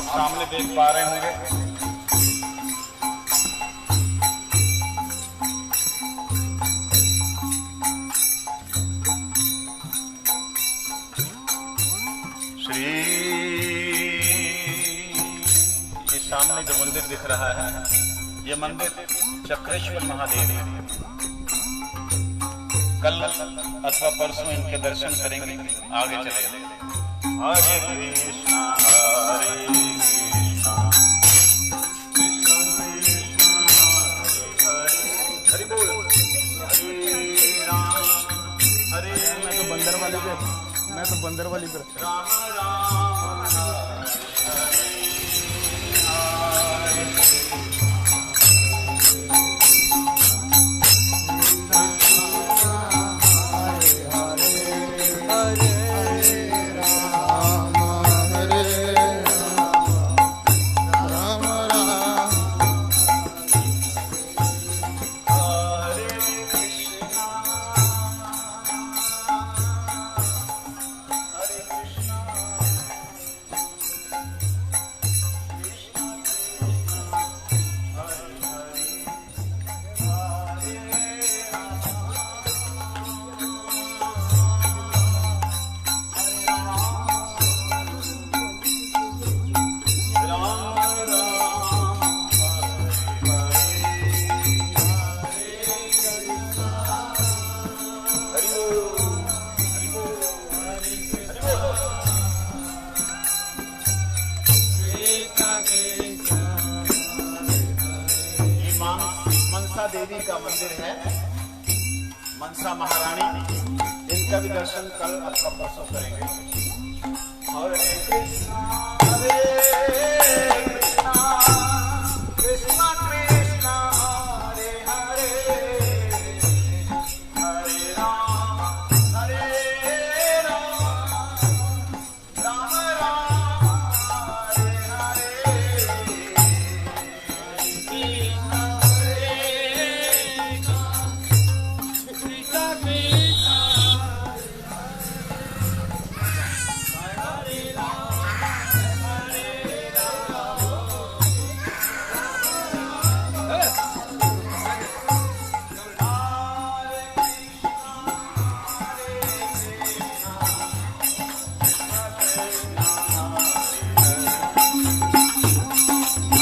सामने देख पा रहे होंगे श्री ये सामने जो मंदिर दिख रहा है ये मंदिर चक्रेश्वर महादेव है। कल अथवा परसों इनके दर्शन करेंगे, आगे चलेंगे। हरे कृष्णा हरे मैं तो बंदर वाली पे राम राम मनसा देवी का मंदिर है। मनसा महारानी इसका भी दर्शन कल अथवा परसों करेंगे। हरे कृष्णा हरे कृष्णा कृष्णा कृष्णा हरे हरे हरे राम राम राम हरे हरे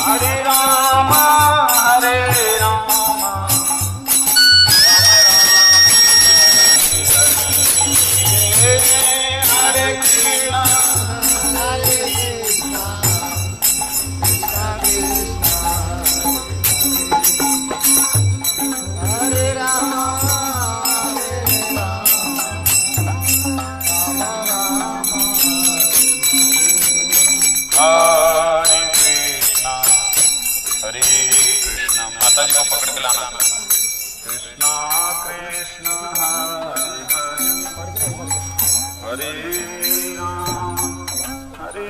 हरे राम हरे राम हरे कृष्णा हरे कृष्णा कृष्णा कृष्णा हरे राम हरे कृष्णा हरे कृष्णा। माता जी को पकड़ के लाना। कृष्णा कृष्ण हरे हरे हरे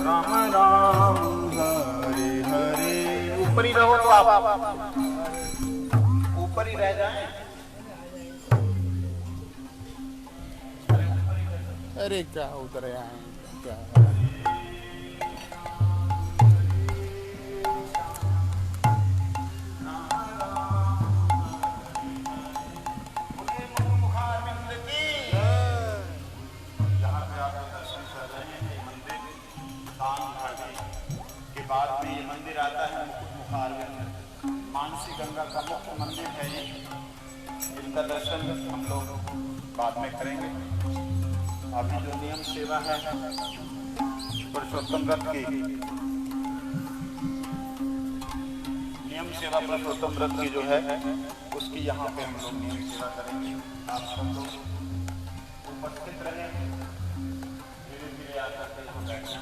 राम राम हरे हरे। ऊपर ही रहो तो आप ऊपर ही रह जाएं। अरे क्या उतर आए क्या। बाद में ये मंदिर आता है मुकुट मुखारविंद। मानसी गंगा का मुख्य मंदिर है ये। इनका दर्शन हम लोग बाद में करेंगे। अभी जो नियम सेवा है पुरुषोत्तम व्रत की, नियम सेवा पुरुषोत्तम व्रत की जो है उसकी यहाँ पे हम लोग नियम सेवा करेंगे। आप सब लोग उपस्थित रहें। धीरे धीरे आकर के यहाँ बैठना।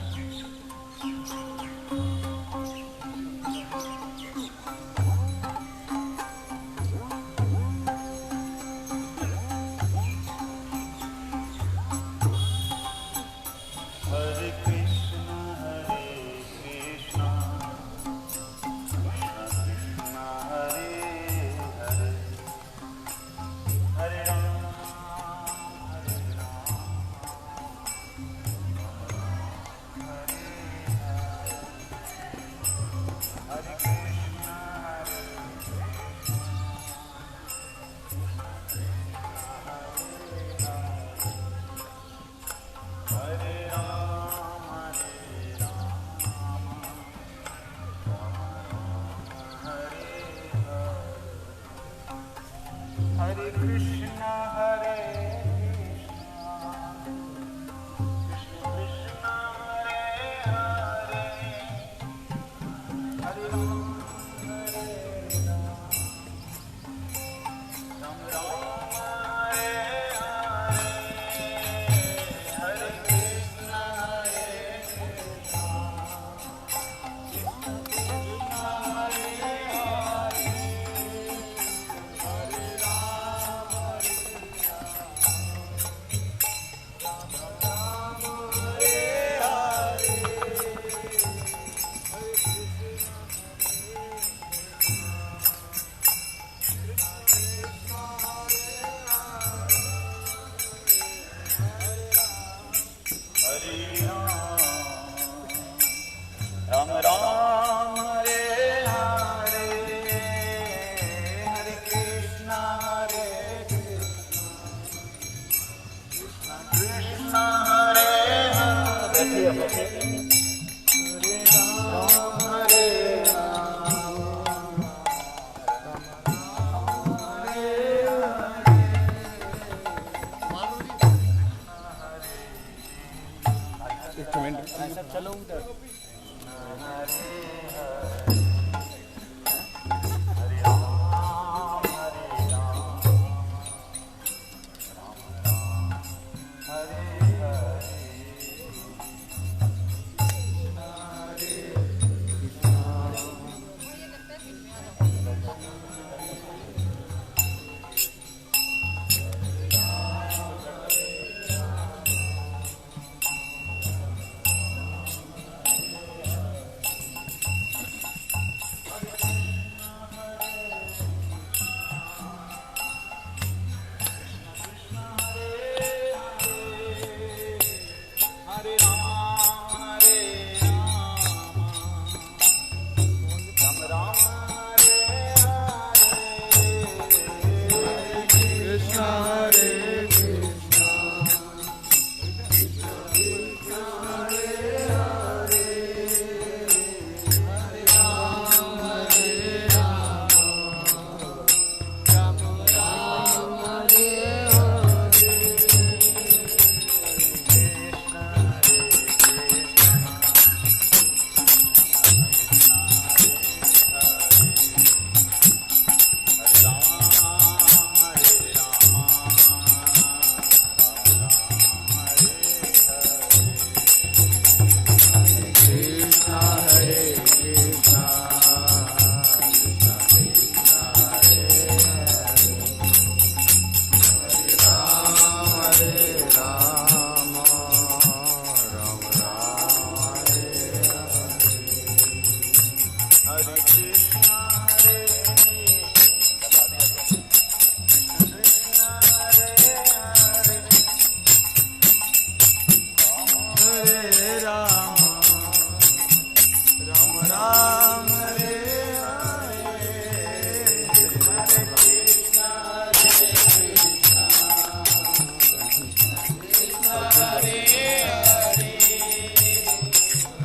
हरे कृष्णा कृष्णा हरे हरे हरे राम हरे कृष्णा हरे हरे कृष्णा हरे कृष्णा कृष्णा हरे हरे हरे राम राम राम हरे हरे हरे कृष्णा हरे कृष्णा हरे राम राम हरे हरे हरे कृष्णा हरे कृष्णा कृष्णा हरे हरे हरे राम हरे राम हरे एक मिनट सब चलो उधर। हरे राम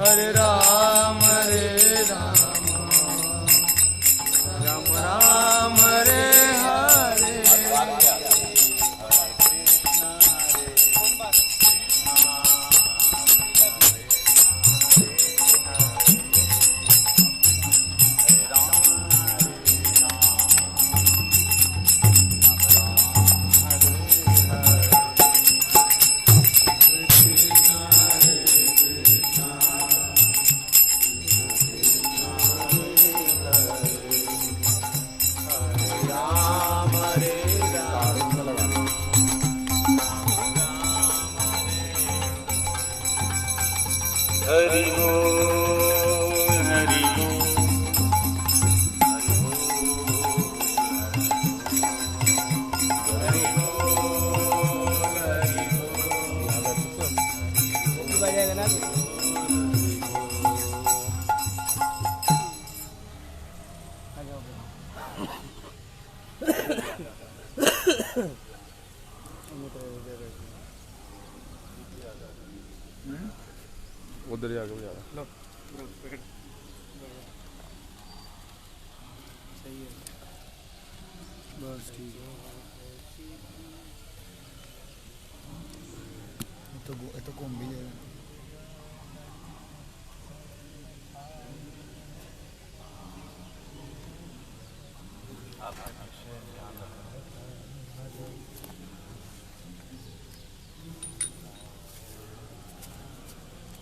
हरे राम राम राम हरे हरे। हरि बोल हरि उधर जाके बजा। सही है, बस ठीक है। ये तो घूम भी जाएगा।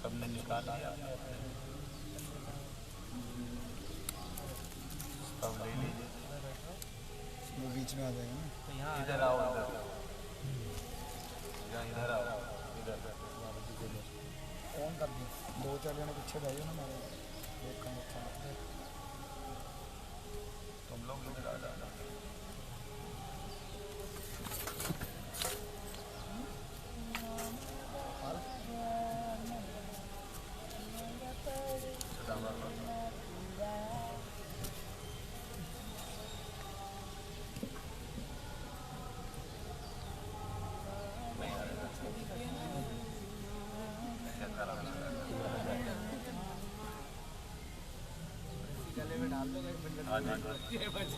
सबने निकाल लिया, सब ले लीजिए। वो बीच में आ जाएगा ना। इधर आओ, इधर आओ, इधर ऑन कर दिया। 2-4 जने पीछे बैठे ना मेरे, एक का अच्छा लगता है। तुम लोग इधर आ जाना।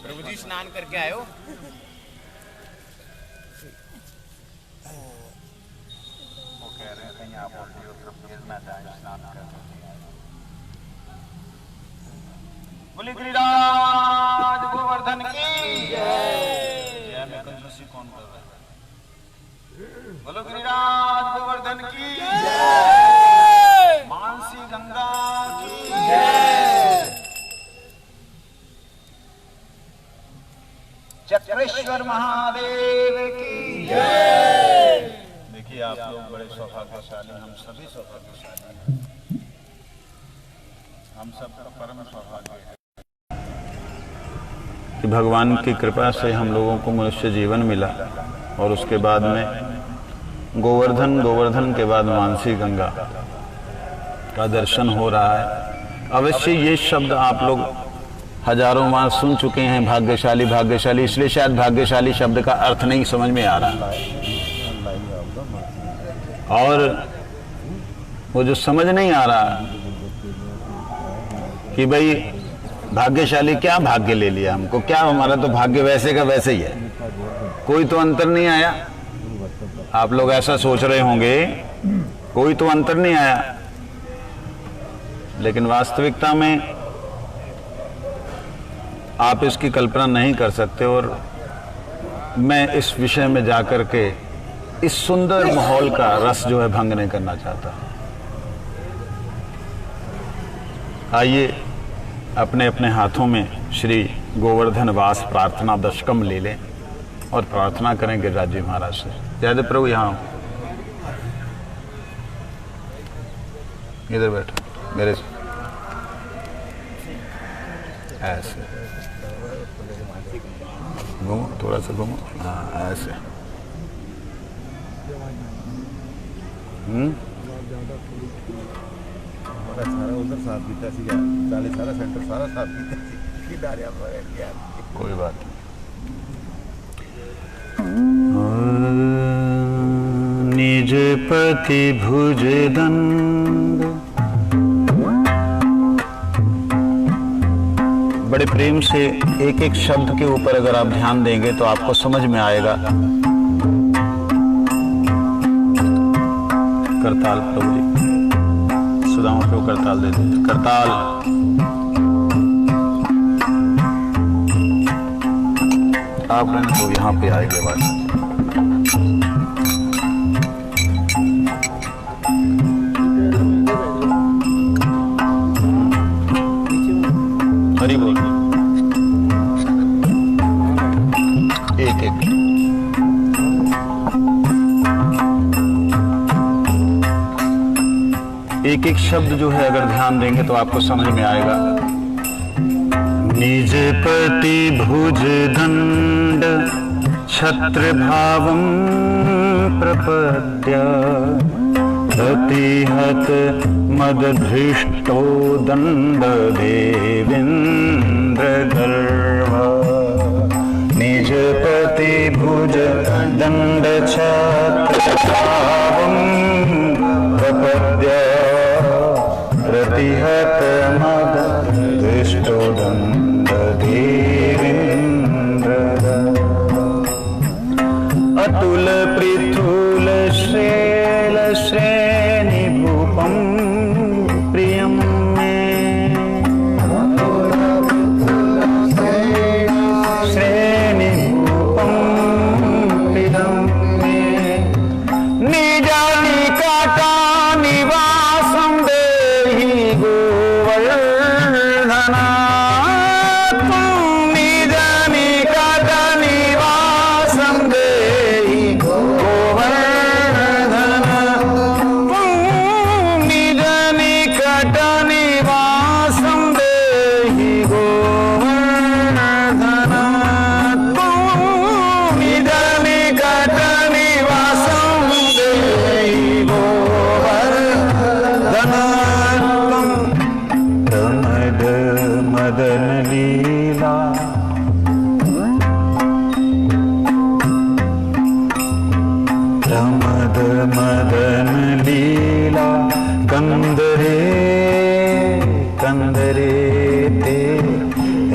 प्रभु जी स्नान करके आए हो? वो कह रहे हैं कहीं आप और तरफ गिर ना जाए स्नान करने। बोले गिरिराज गोवर्धन की जय। मैं कंजूसी कौन कर रहा है? बोलो गिरिराज गोवर्धन की जय। मानसी गंगा की जय। चक्रेश्वर महादेव की जय। देखिए आप लोग बड़े सौभाग्यशाली, हम सभी सौभाग्यशाली हैं। हम सबका परम सौभाग्य है कि भगवान की कृपा से हम लोगों को मनुष्य जीवन मिला और उसके बाद में गोवर्धन के बाद मानसी गंगा का दर्शन हो रहा है। अवश्य ये शब्द आप लोग हजारों बार सुन चुके हैं, भाग्यशाली भाग्यशाली, इसलिए शायद भाग्यशाली शब्द का अर्थ नहीं समझ में आ रहा। और वो जो समझ नहीं आ रहा कि भाई भाग्यशाली क्या भाग्य ले लिया हमको, क्या हमारा तो भाग्य वैसे का वैसे ही है, कोई तो अंतर नहीं आया। आप लोग ऐसा सोच रहे होंगे कोई तो अंतर नहीं आया, लेकिन वास्तविकता में आप इसकी कल्पना नहीं कर सकते। और मैं इस विषय में जाकर के इस सुंदर माहौल का रस जो है भंग नहीं करना चाहता। आइए अपने अपने हाथों में श्री गोवर्धन वास प्रार्थना दशकम ले लें और प्रार्थना करें गिरिराज जी महाराज से। जयदेव प्रभु यहाँ इधर बैठो मेरे से, ऐसे घूमो, थोड़ा सा घूमो, हाँ ऐसे। सारा उधर साफ किया सी, चालीस सारा सेंटर सारा साफ किया, कोई बात नहीं। निज पति भुज दंड, बड़े प्रेम से एक एक शब्द के ऊपर अगर आप ध्यान देंगे तो आपको समझ में आएगा। करताल प्रभु जी, सुदामा प्रभु करताल दे देते, करताल। आप रहने तो यहाँ पे आएंगे बात। हरि बोल। एक एक एक एक शब्द जो है अगर ध्यान देंगे तो आपको समझ में आएगा। निज पति भुज दंड छत्र भावं प्रपद्य, प्रतिहत मदधृष्टो दंड देवेन्द्र गर्भ। निज पति भुज दंड छत्र भावं प्रपद्य, प्रतिहत मदधृष्टो दंड देवेन्द्र। अतुल पृथुल श्रेल श्रेणी भूपम प्रियम में, श्रेणी भूपम प्रियम में। निजा निकटा निवासं देहि गोवर्धना, निज निकट निवासं देहि गोवर्धना, निज निकट निवासं देहि गोवर्धना, निज निकट निवासं देहि गोवर्धना। प्रमद मदन लीला, प्रमद मदन लीला, कंदरे कंदरे ते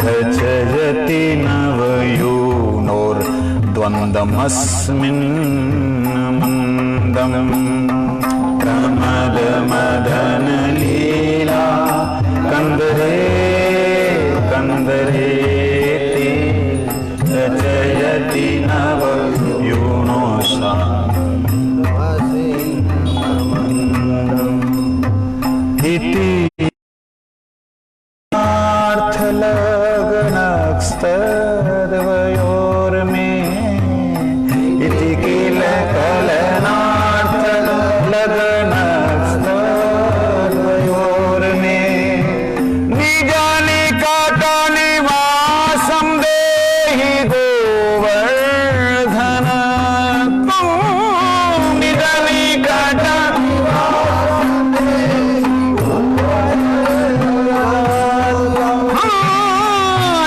रचयति नवयूनोर्द्वन्द्वमस्मिन् मन्दम्। प्रमद मदन लीला, कंदरे कंदरे ते रचयति नवयूनोर्द्वन्द्वमस्मिन्। इति अर्थलग्नस्तद्वयोर्मे, इति किल कलनार्थलग्नस्तद्वयोर्मे। निज निकट निवासं देहि गोवर्धना, निज निकट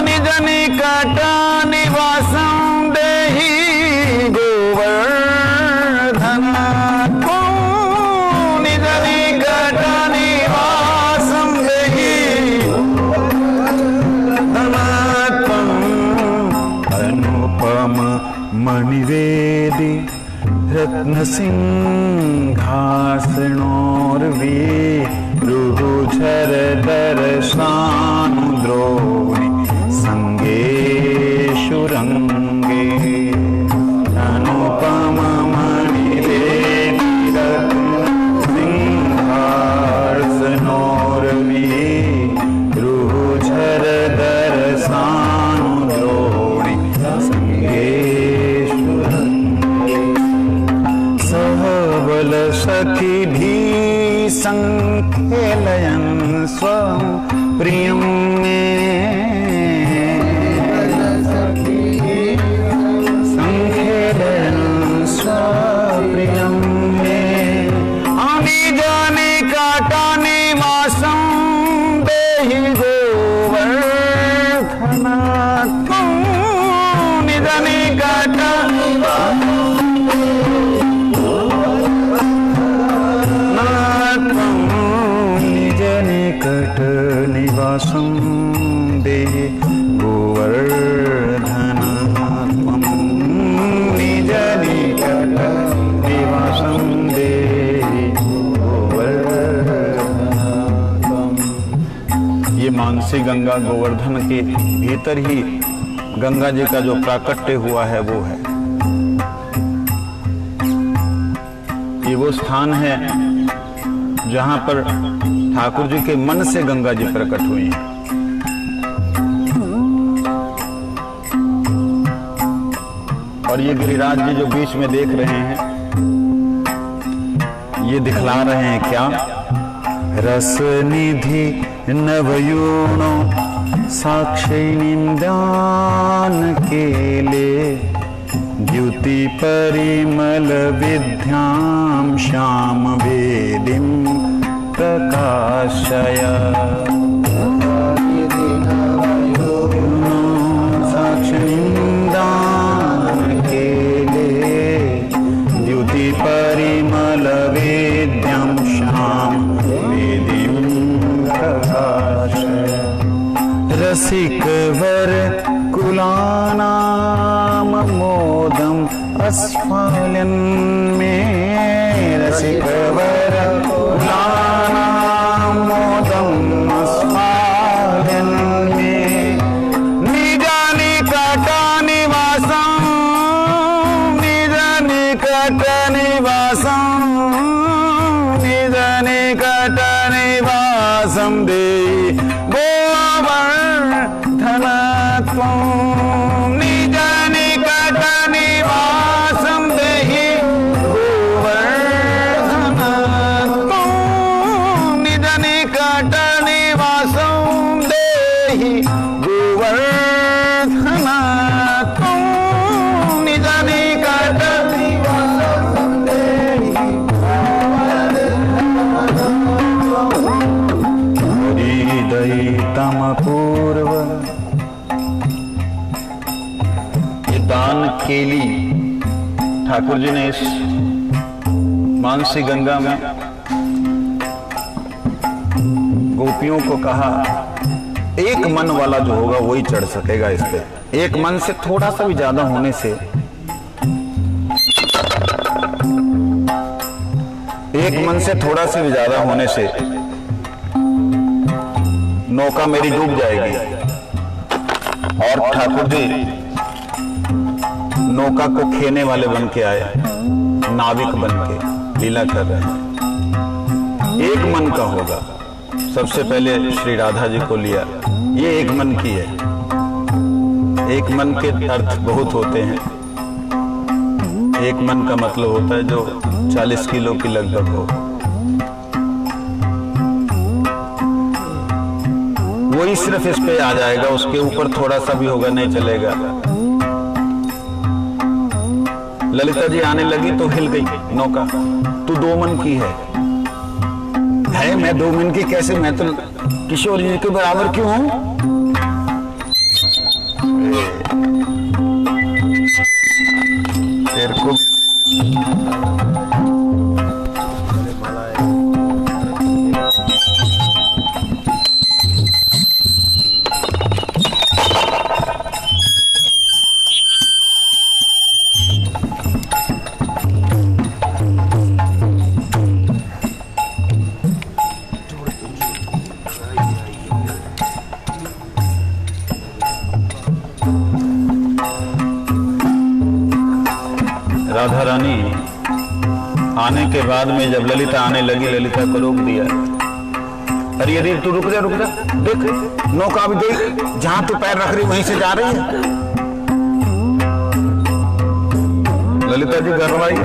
निज निकट निवासं देहि गोवर्धना, निज निकट निवासं देहि गोवर्धना। अनुपम मणिवेदी रत्नसिंहासनोर्वीरुरुचर दर्शनानुद्रोणि संगेषु रंगे। अनुपम मणिवेदी रत्नसिंहासनोर्वीरुरुचर दर्शनानुद्रोणि संगेषु रंगे। सहबल सखी भी संखेलयन् स्वं प्रियं मे संखेलयन् स्वप्रियं मे निजनि कटनि वासं देहि गोवर्धनात्मं निजनि कटनि निवासं देहि गोवर्धनात्मं निज निकट निवासं देहि गोवर्धनात्मं। ये मानसी गंगा गोवर्धन के भीतर ही गंगा जी का जो प्राकट्य हुआ है वो है। ये वो स्थान है जहां पर ठाकुर जी के मन से गंगा जी प्रकट हुई हैं। और ये गिरिराज जी जो बीच में देख रहे हैं, ये दिखला रहे हैं क्या? रस निधि नवयूणो साक्षी निंदान केले द्युति परिमल विद्याम श्याम वेदिम प्रकाशय साक्षिदान केले द्युति परिमल वेद्यं श्याम वेदिं प्रकाशय रसिक वर कुलानाम मोदम अस्फाल्यन् मे रसिक वर मोदम अस्फाल्यन् मे निज निकट निवासं निज निकट निवासं निज निकट निवासं देहि गोवर्धनात्मं निज निकट निवासं देहि पूर्व। ये दान केली ठाकुर जी ने इस मानसी गंगा में गोपियों को कहा, एक मन वाला जो होगा वही चढ़ सकेगा इस पे। एक मन से थोड़ा सा भी ज्यादा होने से, एक मन से थोड़ा सा भी ज्यादा होने से नौका मेरी डूब जाएगी। और ठाकुर जी नौका को खेने वाले बन के आए, नाविक बन के लीला कर रहे हैं। एक मन का होगा। सबसे पहले श्री राधा जी को लिया, ये एक मन की है। एक मन के अर्थ बहुत होते हैं। एक मन का मतलब होता है जो 40 किलो की लगभग हो, वही सिर्फ इस पे आ जाएगा, उसके ऊपर थोड़ा सा भी होगा नहीं चलेगा। ललिता जी आने लगी तो हिल गई नौका। तू 2 मन की है मैं 2 मन की कैसे? मैं तो किशोर जी के बराबर क्यों हूं? तेरे को राधा रानी आने के बाद में जब ललिता आने लगी, ललिता को रोक दिया। अरे अरे तू रुक जा देख नौका भी देख, जहां तू पैर रख रही वहीं से जा रही है। ललिता जी गरमाई,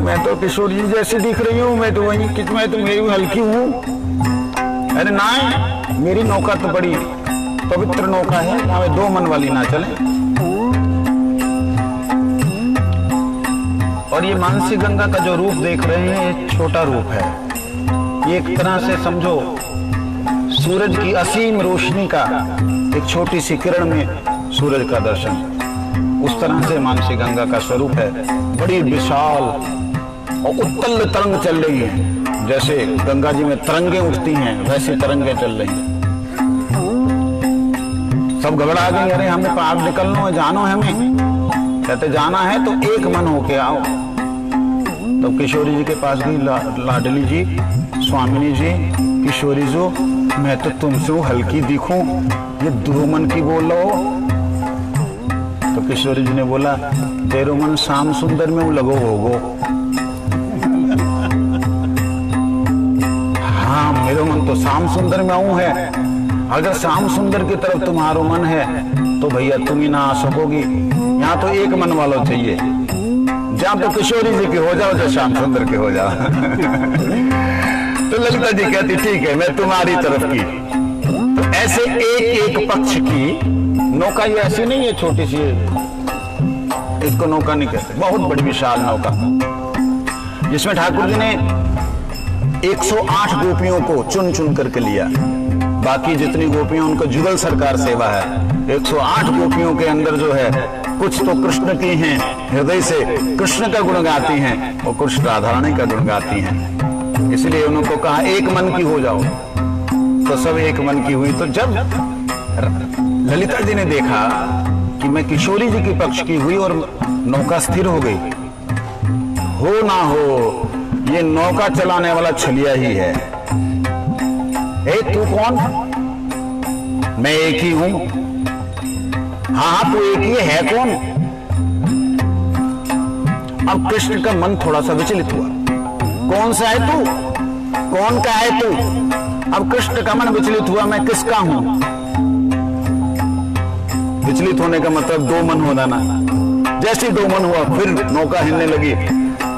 मैं तो किशोर जी जैसी दिख रही हूँ, मैं तो वही कि मैं तो मेरी हल्की हूँ। अरे ना, मेरी नौका तो बड़ी पवित्र नौका है, हमें दो मन वाली ना चले। और ये मानसी गंगा का जो रूप देख रहे हैं, ये छोटा रूप है। ये एक तरह से समझो सूरज की असीम रोशनी का एक छोटी सी किरण में सूरज का दर्शन, उस तरह से मानसी गंगा का स्वरूप है। बड़ी विशाल और उत्तल तरंग चल रही है, जैसे गंगा जी में तरंगे उठती हैं वैसी तरंगे चल रही हैं। सब घबरा गए, अरे हमें पार निकलना है, जानो है हमें। कहते जाना है तो एक मन होके आओ। तो किशोरी जी के पास गई लाडली जी, स्वामिनी जी, किशोरी जो मैं तो तुमसे हल्की दिखूं, ये दो मन की बोलो। तो किशोरी जी ने बोला तेरो मन श्याम सुंदर में लगो होगो। हाँ, मेरा मन तो श्याम सुंदर में आऊं है। अगर श्याम सुंदर की तरफ तुम्हारो मन है तो भैया तुम ही ना आ सकोगी। यहाँ तो एक मन वालों चाहिए। जहाँ तो किशोरी जी के हो जाओ, जो श्याम सुंदर के हो जाओ। तो ललिता जी कहती ठीक है, मैं तुम्हारी तरफ की। तो ऐसे एक एक पक्ष की नौका, ये ऐसी नहीं है छोटी सी, इसको नौका नहीं कहते, बहुत बड़ी विशाल नौका, जिसमें ठाकुर जी ने 108 गोपियों को चुन चुन करके लिया। बाकी जितनी गोपियां, उनको जुगल सरकार सेवा है। 108 गोपियों के अंदर जो है, कुछ तो कृष्ण की हैं, हृदय से कृष्ण का गुण गाती हैं, और कुछ राधा रानी का गुण गाती हैं। इसलिए उनको कहा एक मन की हो जाओ, तो सब एक मन की हुई। तो जब ललिता जी ने देखा कि मैं किशोरी जी के पक्ष की हुई और नौका स्थिर हो गई, हो ना हो ये नौका चलाने वाला छलिया ही है। ए तू कौन? मैं एक ही हूं। हाँ तू एक ही है कौन? अब कृष्ण का मन थोड़ा सा विचलित हुआ। कौन सा है तू? कौन का है तू? अब कृष्ण का मन विचलित हुआ, मैं किसका हूं? विचलित होने का मतलब दो मन होना ना। जैसे दो मन हुआ, फिर नौका हिलने लगी।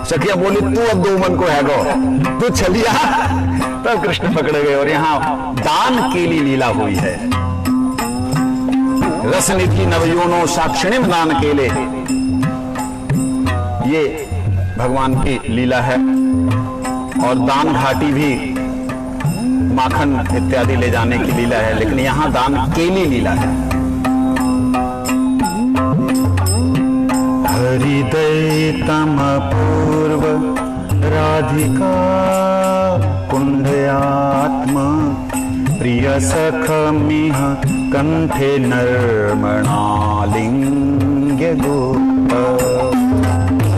सखिया बोली तू अब दो मन को है गो, तू चलिया। तब कृष्ण पकड़े गए और यहाँ दान केली लीला हुई है। रसनिधि नवयोनो साक्षिणी में दान केले, ये भगवान की लीला है। और दान घाटी भी माखन इत्यादि ले जाने की लीला है, लेकिन यहाँ दान केली लीला है। हृदय तम पूर्व राधिका कुंडयात्मा प्रिय सखमिह कंठे नर्मणालिंग गोप।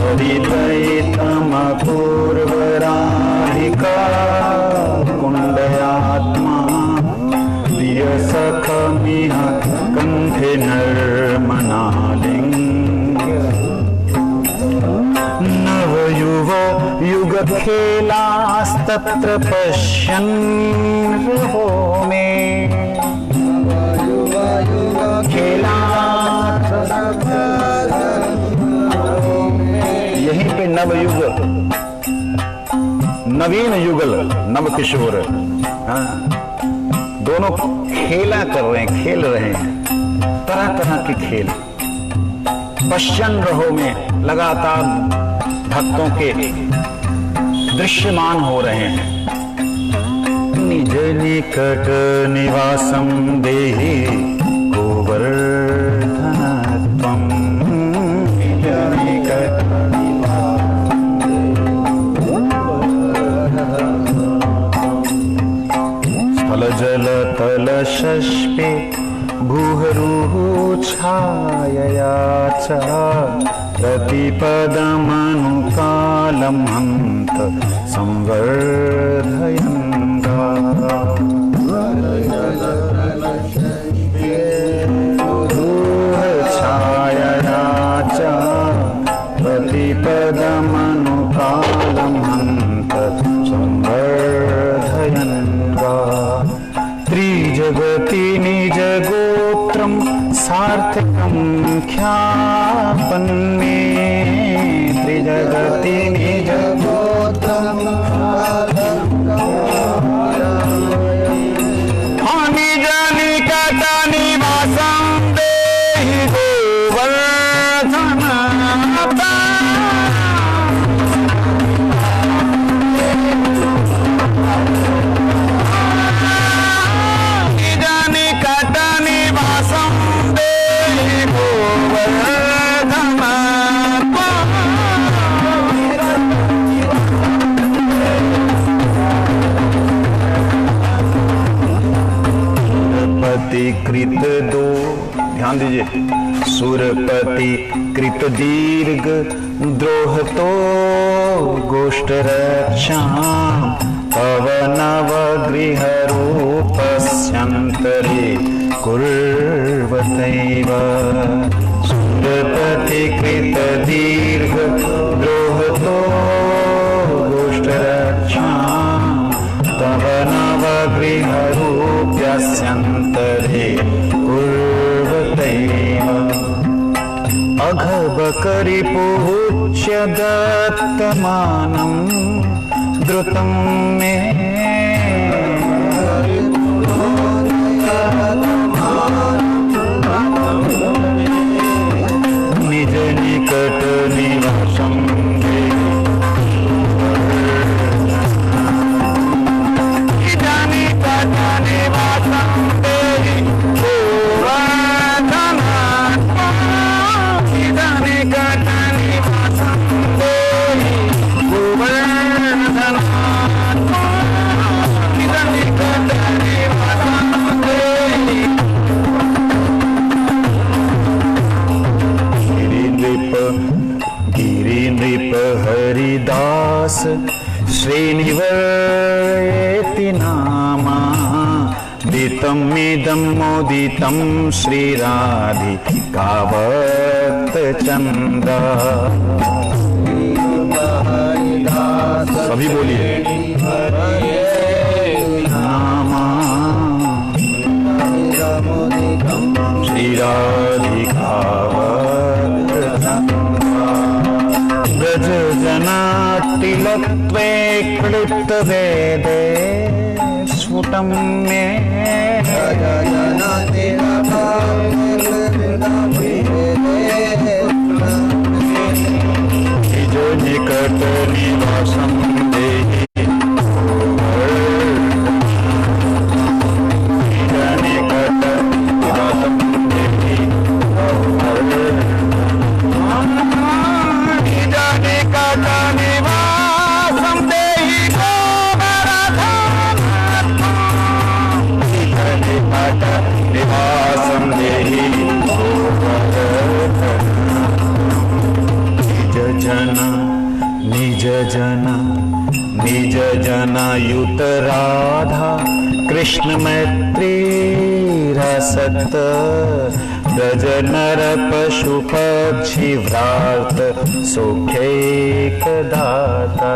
हृदय तम पूर्व राधिका कुंडयात्मा प्रिय सखमिह कंठे नर्मणालिंग। नवयुव युग खेलास्तत्र पश्यन् रहो में। खेला यहीं पे नवयुग, नवीन युगल, नव किशोर, हाँ, दोनों खेला कर रहे हैं, खेल रहे हैं तरह तरह के खेल। पश्चन रहो में लगातार भक्तों के दृश्यमान हो रहे हैं। निज निकट निवासम देहि गोवर्धनत्वम्। निज निकट स्थल जल तल शष्पे भूहरुः छायया च प्रतिपदमनुकालं हन्त संवर्धयन्ता। छायया च प्रतिपदमनुकालं हन्त संवर्धयन्ता। त्रिजगति निज गोत्रं सार्थकं ख्यापन्मे। त्रिजगति निज ध्यान दीजिए। सुरपति कृत दीर्घ द्रोह तो गोष्ठ रक्षा तव नव गृह रूपस्यन्तरे कुर्वतैव। सुरपति कृत दीर्घ द्रोह तो गोष्ठ रक्षा तव नव गृह रूपस्यन्तरे कुर्वतैव। अघबकरि पूज्य दत्तमानं द्रुतं मे निज निकट निवासं हरिदास श्रीनिवर्येति नामा दितमिदं मोदितं श्रीराधिकावत्तचन्द्र। सभी बोलिए नामा ब्रज जनातिलत्वे क्लिप्त वेदे स्फुटं मे निज निकट निवासं देहि निज जना युत राधा कृष्ण मैत्री रसत ब्रज नर पशु पक्षी व्रात सुखैक दाता।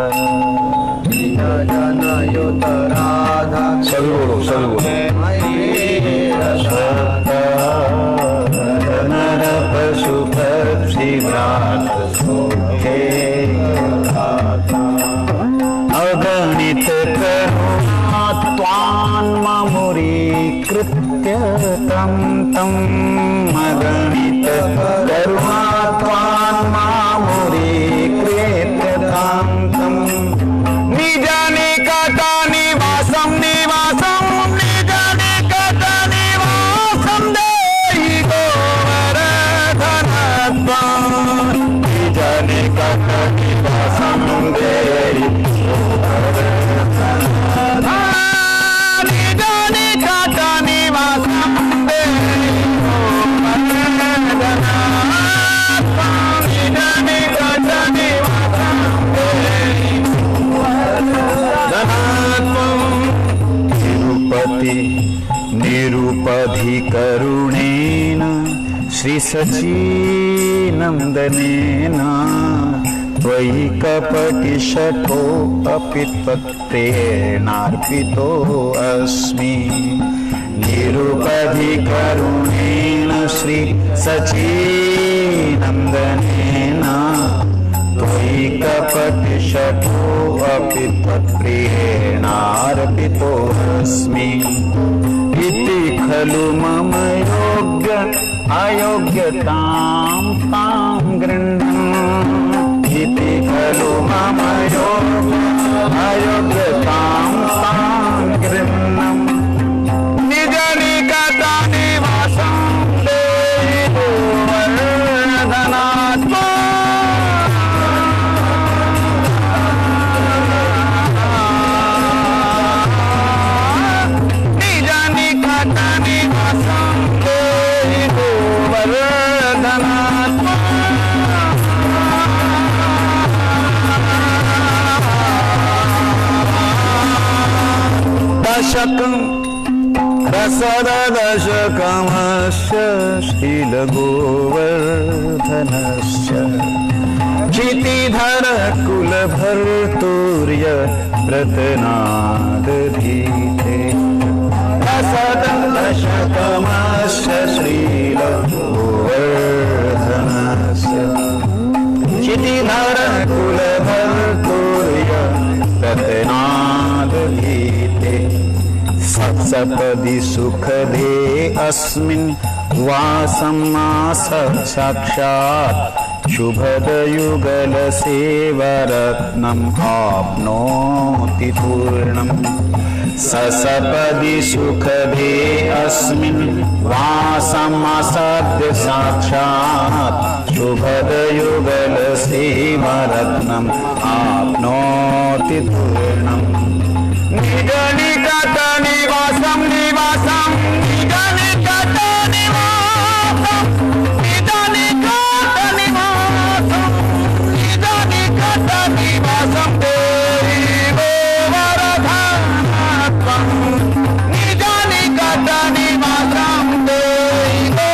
निज जना युत राधा सभी बोलो रसत ब्रज नर पशु पक्षी व्रात सुखैक अगणित करुणा त्वान्ममुरीकृत्य तं अगणित करुणा त्वान्ममुरीकृत्य तं निज निकट निवासं निज निकट निवासं देहि गोवर्धनत्वं निज निकट निवासं देहि निरुपधिकरुणेन श्री सचीनन्दनेन त्वयि कपटिशठो अपि त्वत्प्रेणार्पितो अस्मि। निरुपधिकरुणेन श्री सचीनन्दनेन त्वयि कपटिशठो अपि त्वत्प्रेणार्पितो अस्मि। इति खलु मम योग्य अयोग्यतां तां गृह्णन् इति खलु मम योग्य अयोग्यतां तां गृह्णन् निज निकट निवासं देहि गोवर्धनत्वं निज निकट निवासं देहि दशकं रसदशकमस्य शीलगोवर्धनस्य क्षितिधर कुलभर्तूर्य प्रतनादधीते रसदशकमस्य शीलगोवर्धनस्य क्षितिधर कुलभर्तूर्य प्रतनादधीते सप्तपदी सुखदे अस्मिन् वासं मास साक्षात् शुभदयुगल सेवरत्नम् आप्नोति पूर्णम् ससपदि सुखदे अस्मिन् वासं असद्य साक्षात् शुभदयुगल सेवरत्नम् आप्नोति पूर्णम् निजनिकट निवासं निवासं निजनिकट निवासं निजनिकट निवासं निजनिकट निवासं देवो वरदानत्वं निजनिकट निवासं देवो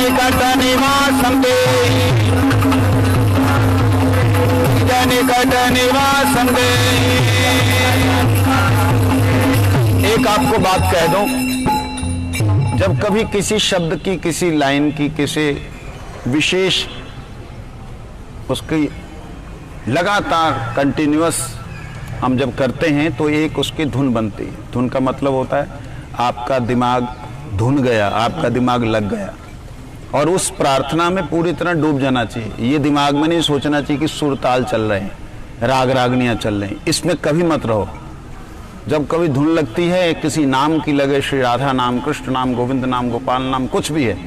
लगातार निवासं दे निवासं दे निवासं दे एक आपको बात कह दूं, जब कभी किसी शब्द की, किसी लाइन की, किसी विशेष उसकी लगातार कंटिन्यूअस हम जब करते हैं तो एक उसकी धुन बनती है। धुन का मतलब होता है आपका दिमाग धुन गया, आपका दिमाग लग गया, और उस प्रार्थना में पूरी तरह डूब जाना चाहिए। ये दिमाग में नहीं सोचना चाहिए कि सुर ताल चल रहे हैं, राग रागनियाँ चल रही हैं, इसमें कभी मत रहो। जब कभी धुन लगती है, किसी नाम की लगे, श्री राधा नाम, कृष्ण नाम, गोविंद नाम, गोपाल नाम, कुछ भी है,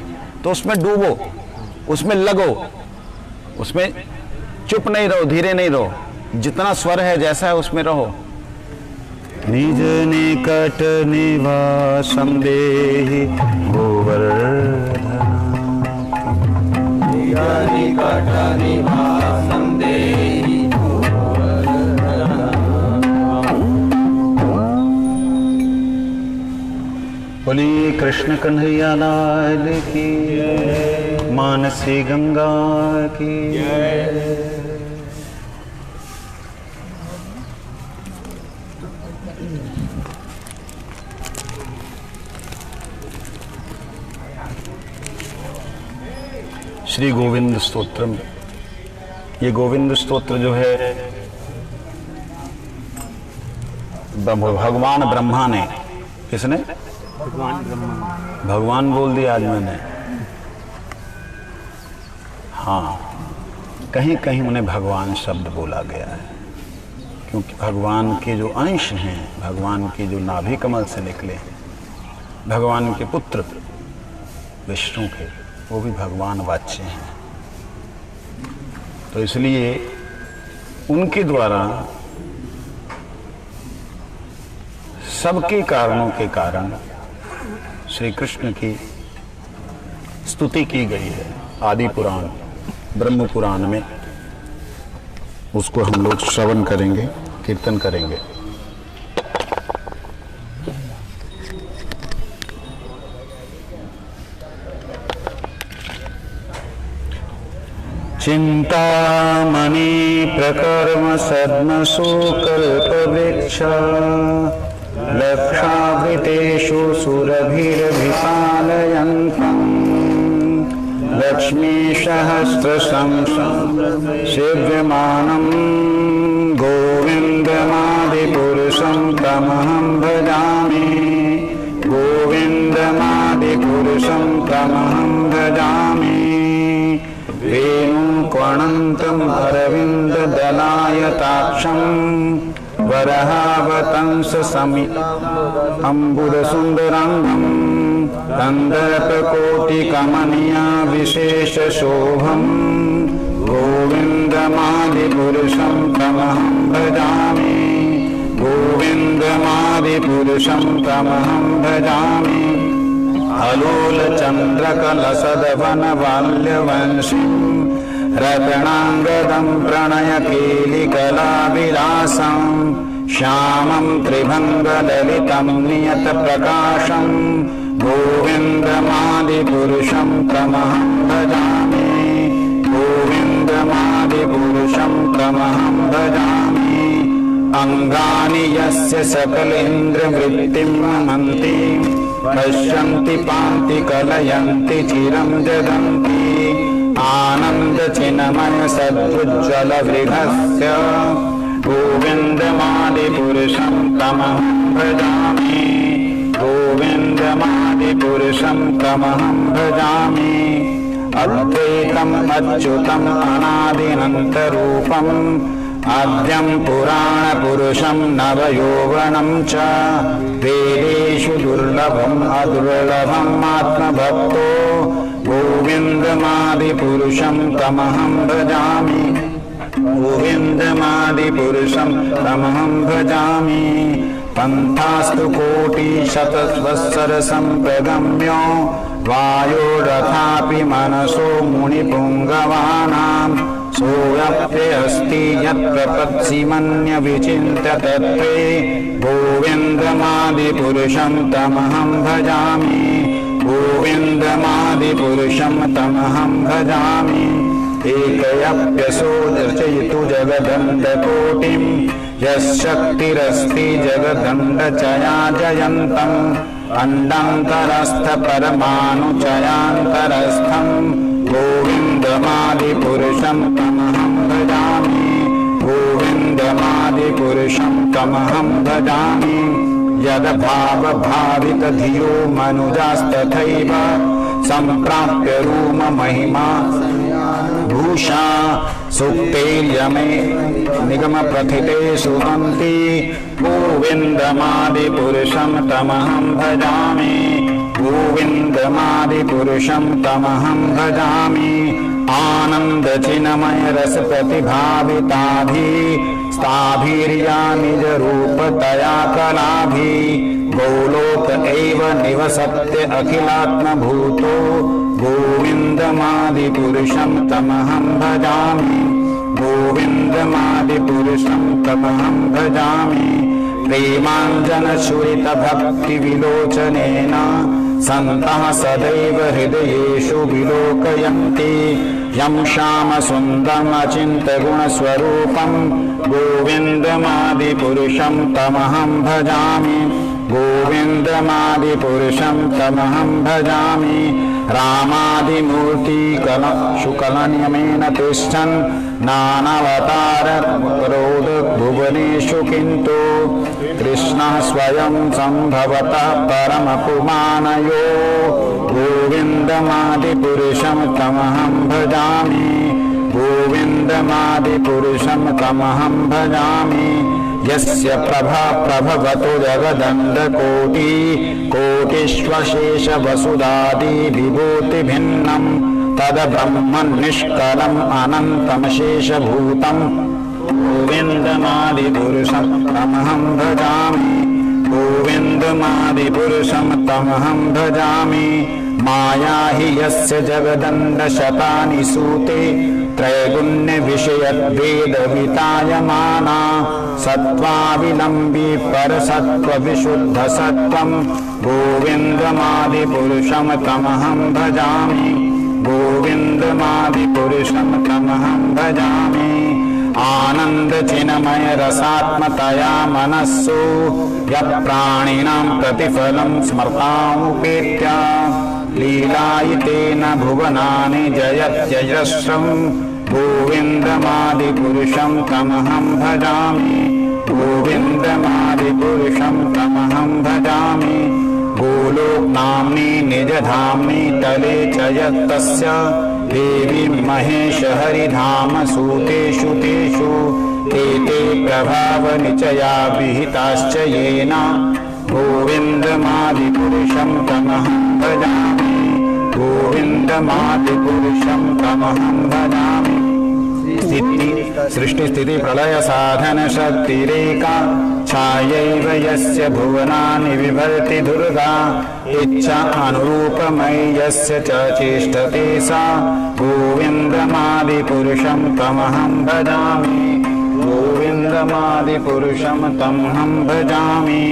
तो उसमें डूबो, उसमें लगो, उसमें चुप नहीं रहो, धीरे नहीं रहो, जितना स्वर है जैसा है उसमें रहो। निज निकट निवासं देहि गोवर्धन, निज निकट निवासं देहि गोवर्धन। बोलिए कृष्ण कन्हैया लाल की, मानसी गंगा की। श्री गोविंद स्तोत्रम, ये गोविंद स्तोत्र जो है भगवान ब्रह्मा ने, किसने? भगवान बोल दिया आज मैंने। हाँ, कहीं कहीं उन्हें भगवान शब्द बोला गया है, क्योंकि भगवान के जो अंश हैं, भगवान के जो नाभि कमल से निकले हैं, भगवान के पुत्र विष्णु के, वो भी भगवान वाच्य हैं। तो इसलिए उनके द्वारा सबके कारणों के कारण श्री कृष्ण की स्तुति की गई है। आदि पुराण, ब्रह्म पुराण में उसको हम लोग श्रवण करेंगे, कीर्तन करेंगे। चिंतामणि प्रकर्म सद्मसुकल्पवृक्ष लक्षावृतेषु सुरभिरभिषां लक्ष्मी सहस्रशं सेव्यमानं गोविन्दमादिपुरुषं तमहं भजामि गोविन्दमादिपुरुषं तमहं भजामि वेणुक्वणन्तम् अरविन्ददलायताक्षं वरहावतंसमितम्बुदसुन्दराङ्गं कन्दर्पकोटिकमनीया विशेषशोभं गोविन्दमादिपुरुषं तमहं भजामि गोविन्दमादिपुरुषं तमहं भजामि अलोलचन्द्रकलसदवनबाल्यवंशीं रत्नाङ्गदं प्रणयकेलिकलाविलासं श्यामं त्रिभङ्गललितं नियतप्रकाशं गोविन्दमादिपुरुषं तमहं भजामि गोविन्दमादिपुरुषं तमहं भजामि अङ्गानि यस्य सकलेन्द्रवृत्तिं नमन्ति पश्यन्ति पान्ति कलयन्ति चिरं जगन्ति आनन्दचिन्मय सद्उज्ज्वलवृहस्य गोविन्दमादिपुरुषं तमहं भजामि गोविन्दमादिपुरुषं तमहं भजामि अद्वैतम् अच्युतम् अनादिनन्तरूपम् आद्यं पुराणपुरुषं नवयौवनं च वेदेषु दुर्लभम् अदुर्लभम् आत्मभक्तो गोविन्दमादिपुरुषं तमहं भजामि गोविन्दमादिपुरुषं तमहं भजामि पन्थास्तु कोटिशतवत्सरसम्प्रगम्यो वायोरथापि मनसो मुनिपुङ्गवानां सोऽप्यस्ति यत्प्रपत्सि मन्यविचिन्त्य तत्त्वे गोविन्दमादिपुरुषं तमहं भजामि गोविन्दमादिपुरुषं तमहं भजामि एकयप्यसो रचयितु जगदण्डकोटिं यश्शक्तिरस्ति जगदण्डचयाजयन्तम् अण्डान्तरस्थपरमाणुचयान्तरस्थं गोविन्दमादिपुरुषं तमहं भजामि गोविन्दमादिपुरुषं तमहं भजामि यद्भावभावितधियो मनुजास्तथैव सम्प्राप्य रूममहिमा भूषा सुक्तैर्यमे निगमप्रथिते सुहन्ति गोविन्दमादिपुरुषं तमहं भजामि गोविन्दमादिपुरुषं तमहं भजामि आनन्दचिन्मय रसप्रतिभाविताभि स्थाभिर्या निजरूपतया कलाभि गोलोक एव निवसत्य अखिलात्मभूतो गोविन्दमादिपुरुषं तमहं भजामि गोविन्दमादिपुरुषं तमहं भजामि प्रेमाञ्जनशूरितभक्तिविलोचनेन सन्तः सदैव हृदयेषु विलोकयन्ति यं श्यामसुन्दरमचिन्त्यगुणस्वरूपं गोविन्दमादिपुरुषं तमहं भजामि गोविन्दमादिपुरुषं तमहं भजामि रामादिमूर्तिकलशुकलनियमेन तिष्ठन् नानावतारकरोद्भुवनेषु किन्तु कृष्णः स्वयं सम्भवतः परमपुमानयो गोविन्दमादिपुरुषं तमहं भजामि गोविन्दमादिपुरुषं तमहं भजामि यस्य प्रभा प्रभवतु जगदण्डकोटि कोटिष्वशेषवसुधादि विभूतिभिन्नं तद्ब्रह्मन् निष्कलम् अनन्तमशेषभूतं गोविन्दमादिपुरुषं तमहं भजामि गोविन्दमादिपुरुषं तमहं भजामि माया हि यस्य जगदण्डशतानि सूते त्रैगुण्यविषयद्वेदवितायमाना सत्त्वाविलम्बी परसत्त्वविशुद्धसत्त्वं गोविन्दमादिपुरुषं तमहं भजामि गोविन्दमादिपुरुषं तमहं भजामि आनन्दचिन्मय रसात्मतया मनस्सु यत्प्राणिनां प्रतिफलं स्मर्तामुपेत्य लीलायितेन भुवनानि जयत्यजस्रम् गोविन्दमादिपुरुषं तमहं भजामि गोविन्दमादिपुरुषं तमहं भजामि गोलोकनाम्नि निजधाम्नि तले च यत्तस्य देवीं महेश हरिधाम सूतेषु तेषु ते प्रभावनिचया विहिताश्च येन गोविन्दमादिपुरुषं तमहं भजामि गोविन्दमादिपुरुषं तमहं भजामि। सृष्टि स्थिति प्रलय साधन शक्तिरेका छायैव यस्य भुवनानि विभर्ति दुर्गा इच्छा अनुरूपमयि यस्य च चेष्टते सा गोविन्दमादिपुरुषं तमहं भजामि गोविन्दमादिपुरुषं तमहं भजामि।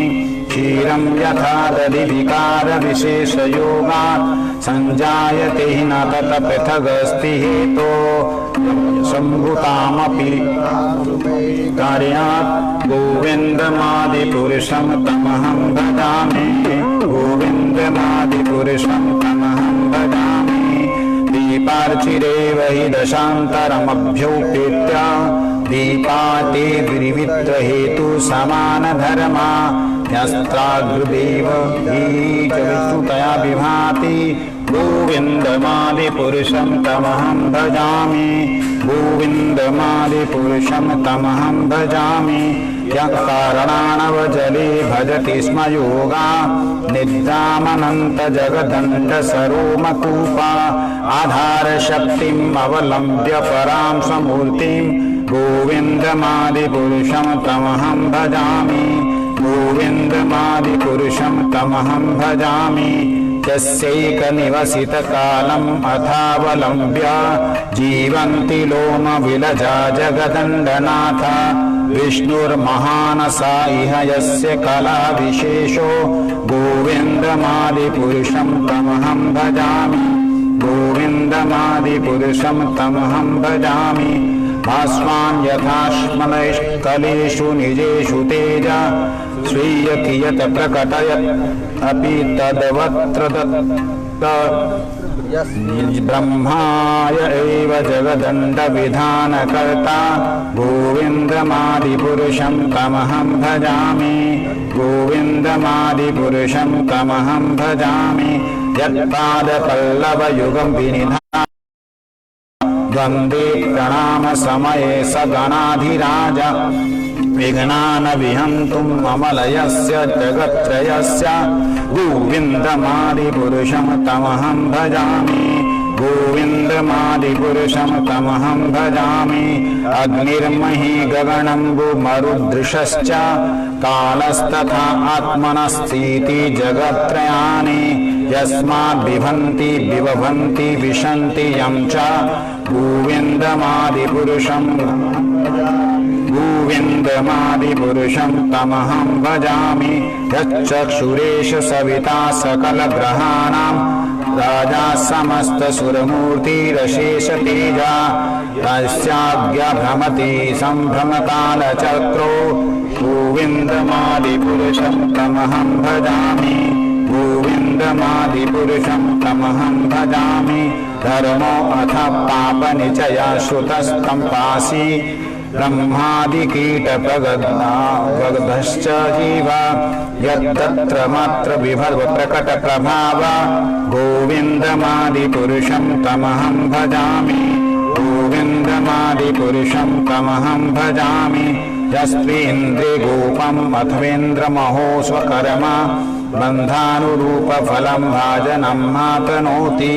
क्षीरं यथा दधिविकारविशेषयोगात् सञ्जायते न तत पृथगस्ति हेतो सम्भूतामपि कार्यात् गोविन्दमादिपुरुषं तमहं भजामि गोविन्दमादिपुरुषं तमहं भजामि। दीपार्चिरेव हि दशान्तरमभ्युपेत्य दीपाते विवित्रहेतु समानधर्मा यस्त्राग्रदेव हि च विष्णुतया विभाति गोविन्दमादिपुरुषं तमहं भजामि गोविन्दमादिपुरुषं तमहं भजामि। यः कारणानवजले भजति स्म योगा निद्रामनन्तजगदण्डसरोमकूपा आधारशक्तिम् अवलम्ब्य परां स्वमूर्तिं गोविन्दमादिपुरुषं तमहं भजामि गोविन्दमादिपुरुषं तमहं भजामि। यस्यैकनिवसितकालम् अथावलम्ब्य जीवन्ति लोमविलजा जगदण्डनाथ विष्णुर्महानसा इह यस्य कलाविशेषो गोविन्दमादिपुरुषं तमहं भजामि गोविन्दमादिपुरुषं तमहं भजामि। भास्वान् यथाश्मनैष्कलेषु निजेषु तेज स्वीय कियत् प्रकटयत् अपि तद्वत्र ब्रह्माय एव जगदण्डविधानकर्ता गोविन्दमादिपुरुषं तमहं भजामि गोविन्दमादिपुरुषं तमहं भजामि। यत्पादपल्लवयुगं विनिधाय वन्दे प्रणाम समये स गणाधिराज विघ्नान् विहन्तुम् अमलयस्य जगत्त्रयस्य गोविन्दमादिपुरुषं तमहं भजामि गोविन्दमादिपुरुषं तमहं भजामि। अग्निर्महि गगनम्बुमरुदृशश्च कालस्तथा आत्मनस्तीति जगत्त्रयानि यस्माद्बिभन्ति विभवन्ति विशन्ति यं च गोविन्दमादिपुरुषं गोविन्दमादिपुरुषं तमहं भजामि। यच्चक्षुरेश सविता सकलग्रहाणां राजा समस्तसुरमूर्तिरशेषतेजा तस्याज्ञा भ्रमति सम्भ्रमकालचक्रो गोविन्दमादिपुरुषं तमहं भजामि गोविन्दमादिपुरुषं तमहं भजामि। धर्मो अथ पापनिचया श्रुतस्तं पासि ब्रह्मादिकीटप्रगद्भश्च जीव यत्तत्र मात्र विभव प्रकटप्रभाव गोविन्दमादिपुरुषं तमहं भजामि गोविन्दमादिपुरुषं तमहं भजामि। यस्त्वेन्द्रे गोपम् अथवेन्द्रमहो स्वकर्म बन्धानुरूपफलं भाजनं मातनोति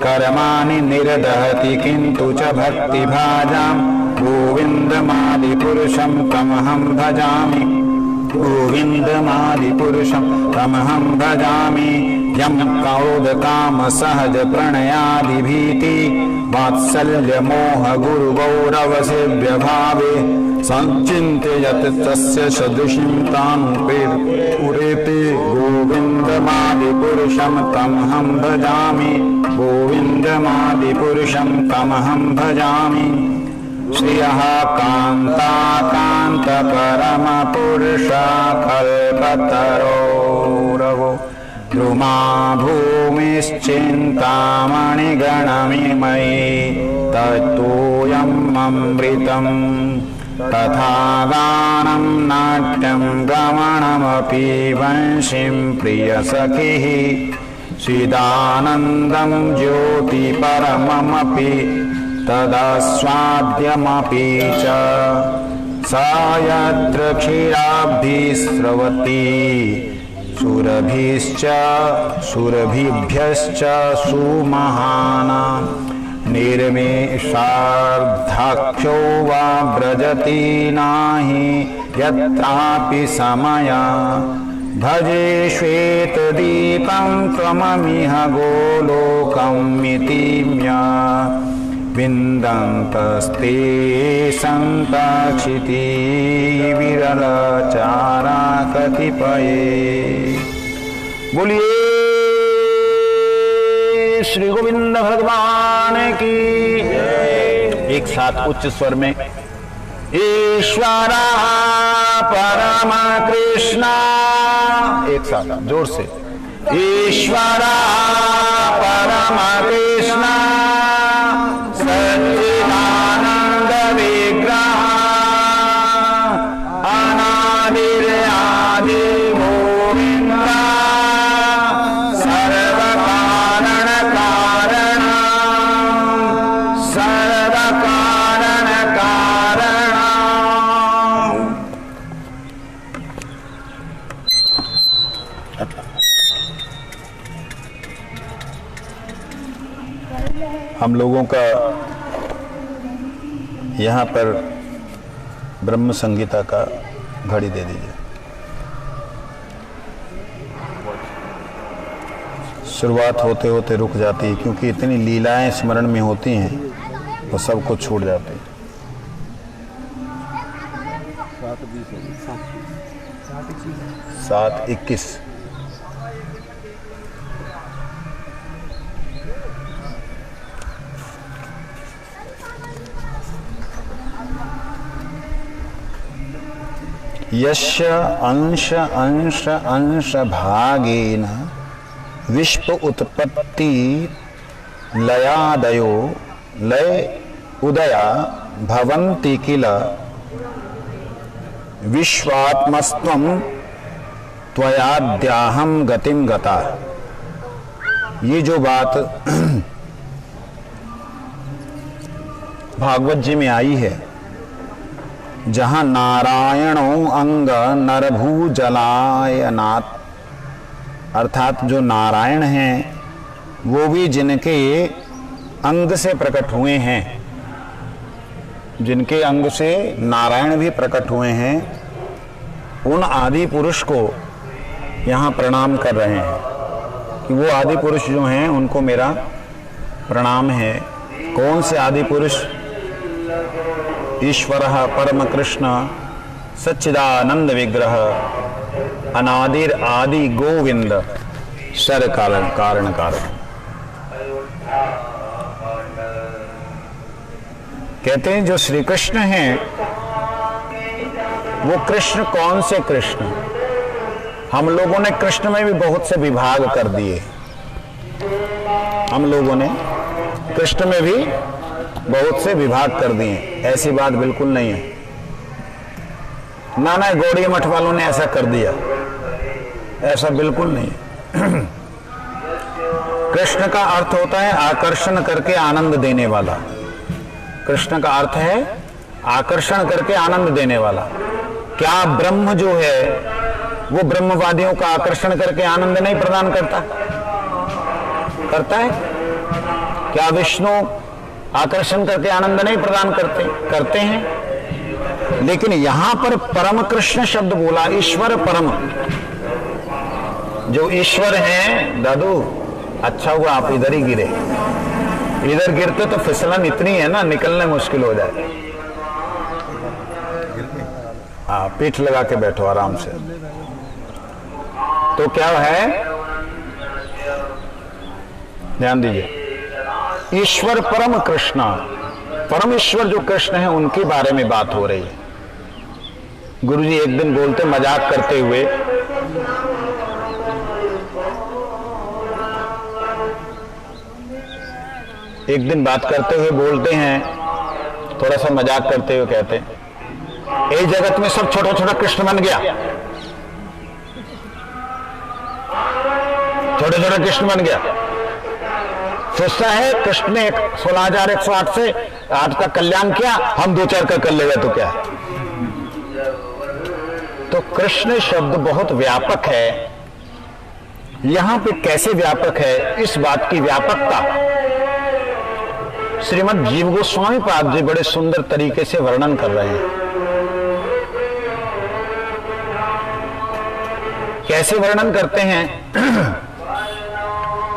कर्माणि निर्दहति किन्तु च भक्तिभाजां गोविन्दमादिपुरुषं तमहं भजामि गोविन्दमादिपुरुषं तमहं भजामि। यं क्रोधकामसहज प्रणयादिभीति वात्सल्यमोह गुरुगौरवसेव्यभावे संचिन्त्य यत् तस्य सदृशीं तानुपेति गोविन्दमादिपुरुषं तमहं भजामि गोविन्दमादिपुरुषं तमहं भजामि। श्रियः कान्ताकान्तपरमपुरुषा कल्पतरो द्रुमा भूमिश्चिन्तामणिगणमिमयि तत्तोऽयम् अमृतम् तथा गानं नाट्यं गमनमपि वंशीं प्रियसखिः चिदानन्दं ज्योतिपरममपि तदास्वाद्यमपि च सा यत्र क्षीराब्धिस्रवति सुरभिभ्यश्च सुमहाना निर्मेषार्धाख्यो वा व्रजति नाहि यत्रापि समया भजे श्वेतदीपं त्वममिह गोलोकमिति म्या विन्दन्तस्ते सन्ताक्षिति विरलचारा कतिपये। बोलिए श्री गोविंद भगवान की। एक साथ उच्च स्वर में ईश्वरा परम कृष्णा, एक साथ जोर से ईश्वरा परम कृष्णा सच्चिदानंद विग्रह अनादिर आदि गोविंद सर्व कारण कारण सर्व कारण कारण। हम लोगों का यहाँ पर ब्रह्म संगीता का घड़ी दे दीजिए। शुरुआत होते होते रुक जाती है क्योंकि इतनी लीलाएं स्मरण में होती हैं वो सब कुछ छूट जाते हैं। 7:21 यस्य अंश अंश अंश भागेन विश्व उत्पत्ति लयादयो लय उदया भवन्ति किल विश्वात्मस्त्वं त्वयाद्याहं गतिं गता। ये जो बात भागवत जी में आई है, जहां नारायणो अंग नरभू जलायनाथ, अर्थात जो नारायण हैं वो भी जिनके अंग से प्रकट हुए हैं, जिनके अंग से नारायण भी प्रकट हुए हैं, उन आदि पुरुष को यहाँ प्रणाम कर रहे हैं कि वो आदि पुरुष जो हैं उनको मेरा प्रणाम है। कौन से आदि पुरुष? ईश्वरः परम कृष्ण सच्चिदानंद विग्रह अनादिर आदि गोविंद सर कारण कारण कारण। कहते हैं जो श्री कृष्ण हैं वो कृष्ण, कौन से कृष्ण? हम लोगों ने कृष्ण में भी बहुत से विभाग कर दिए। हम लोगों ने कृष्ण में भी बहुत से विभाग कर दिए। ऐसी बात बिल्कुल नहीं है। ना गौड़िया मठ वालों ने ऐसा कर दिया, ऐसा बिल्कुल नहीं है। कृष्ण का अर्थ होता है आकर्षण करके आनंद देने वाला। कृष्ण का अर्थ है आकर्षण करके आनंद देने वाला। क्या ब्रह्म जो है वो ब्रह्मवादियों का आकर्षण करके आनंद नहीं प्रदान करता? करता है? क्या विष्णु आकर्षण करके आनंद नहीं प्रदान करते हैं? लेकिन यहां पर परम कृष्ण शब्द बोला, ईश्वर परम। जो ईश्वर हैं, दादू अच्छा हुआ आप इधर ही गिरे। इधर गिरते तो फिसलन इतनी है ना, निकलने मुश्किल हो जाए। हाँ, पीठ लगा के बैठो आराम से। तो क्या है, ध्यान दीजिए, ईश्वर परम कृष्ण, परमेश्वर जो कृष्ण है उनके बारे में बात हो रही है। गुरुजी एक दिन बोलते मजाक करते हुए एक दिन बात करते हुए बोलते हैं, थोड़ा सा मजाक करते हुए कहते हैं, इस जगत में सब छोटा छोटा कृष्ण बन गया, छोटा छोटा कृष्ण बन गया। सोचता है कृष्ण ने 16,108 से 8 का कल्याण किया, हम 2-4 का कर लेगा तो क्या है। तो कृष्ण शब्द बहुत व्यापक है। यहां पे कैसे व्यापक है, इस बात की व्यापकता श्रीमद् जीव गोस्वामी पाद जी बड़े सुंदर तरीके से वर्णन कर रहे हैं। कैसे वर्णन करते हैं?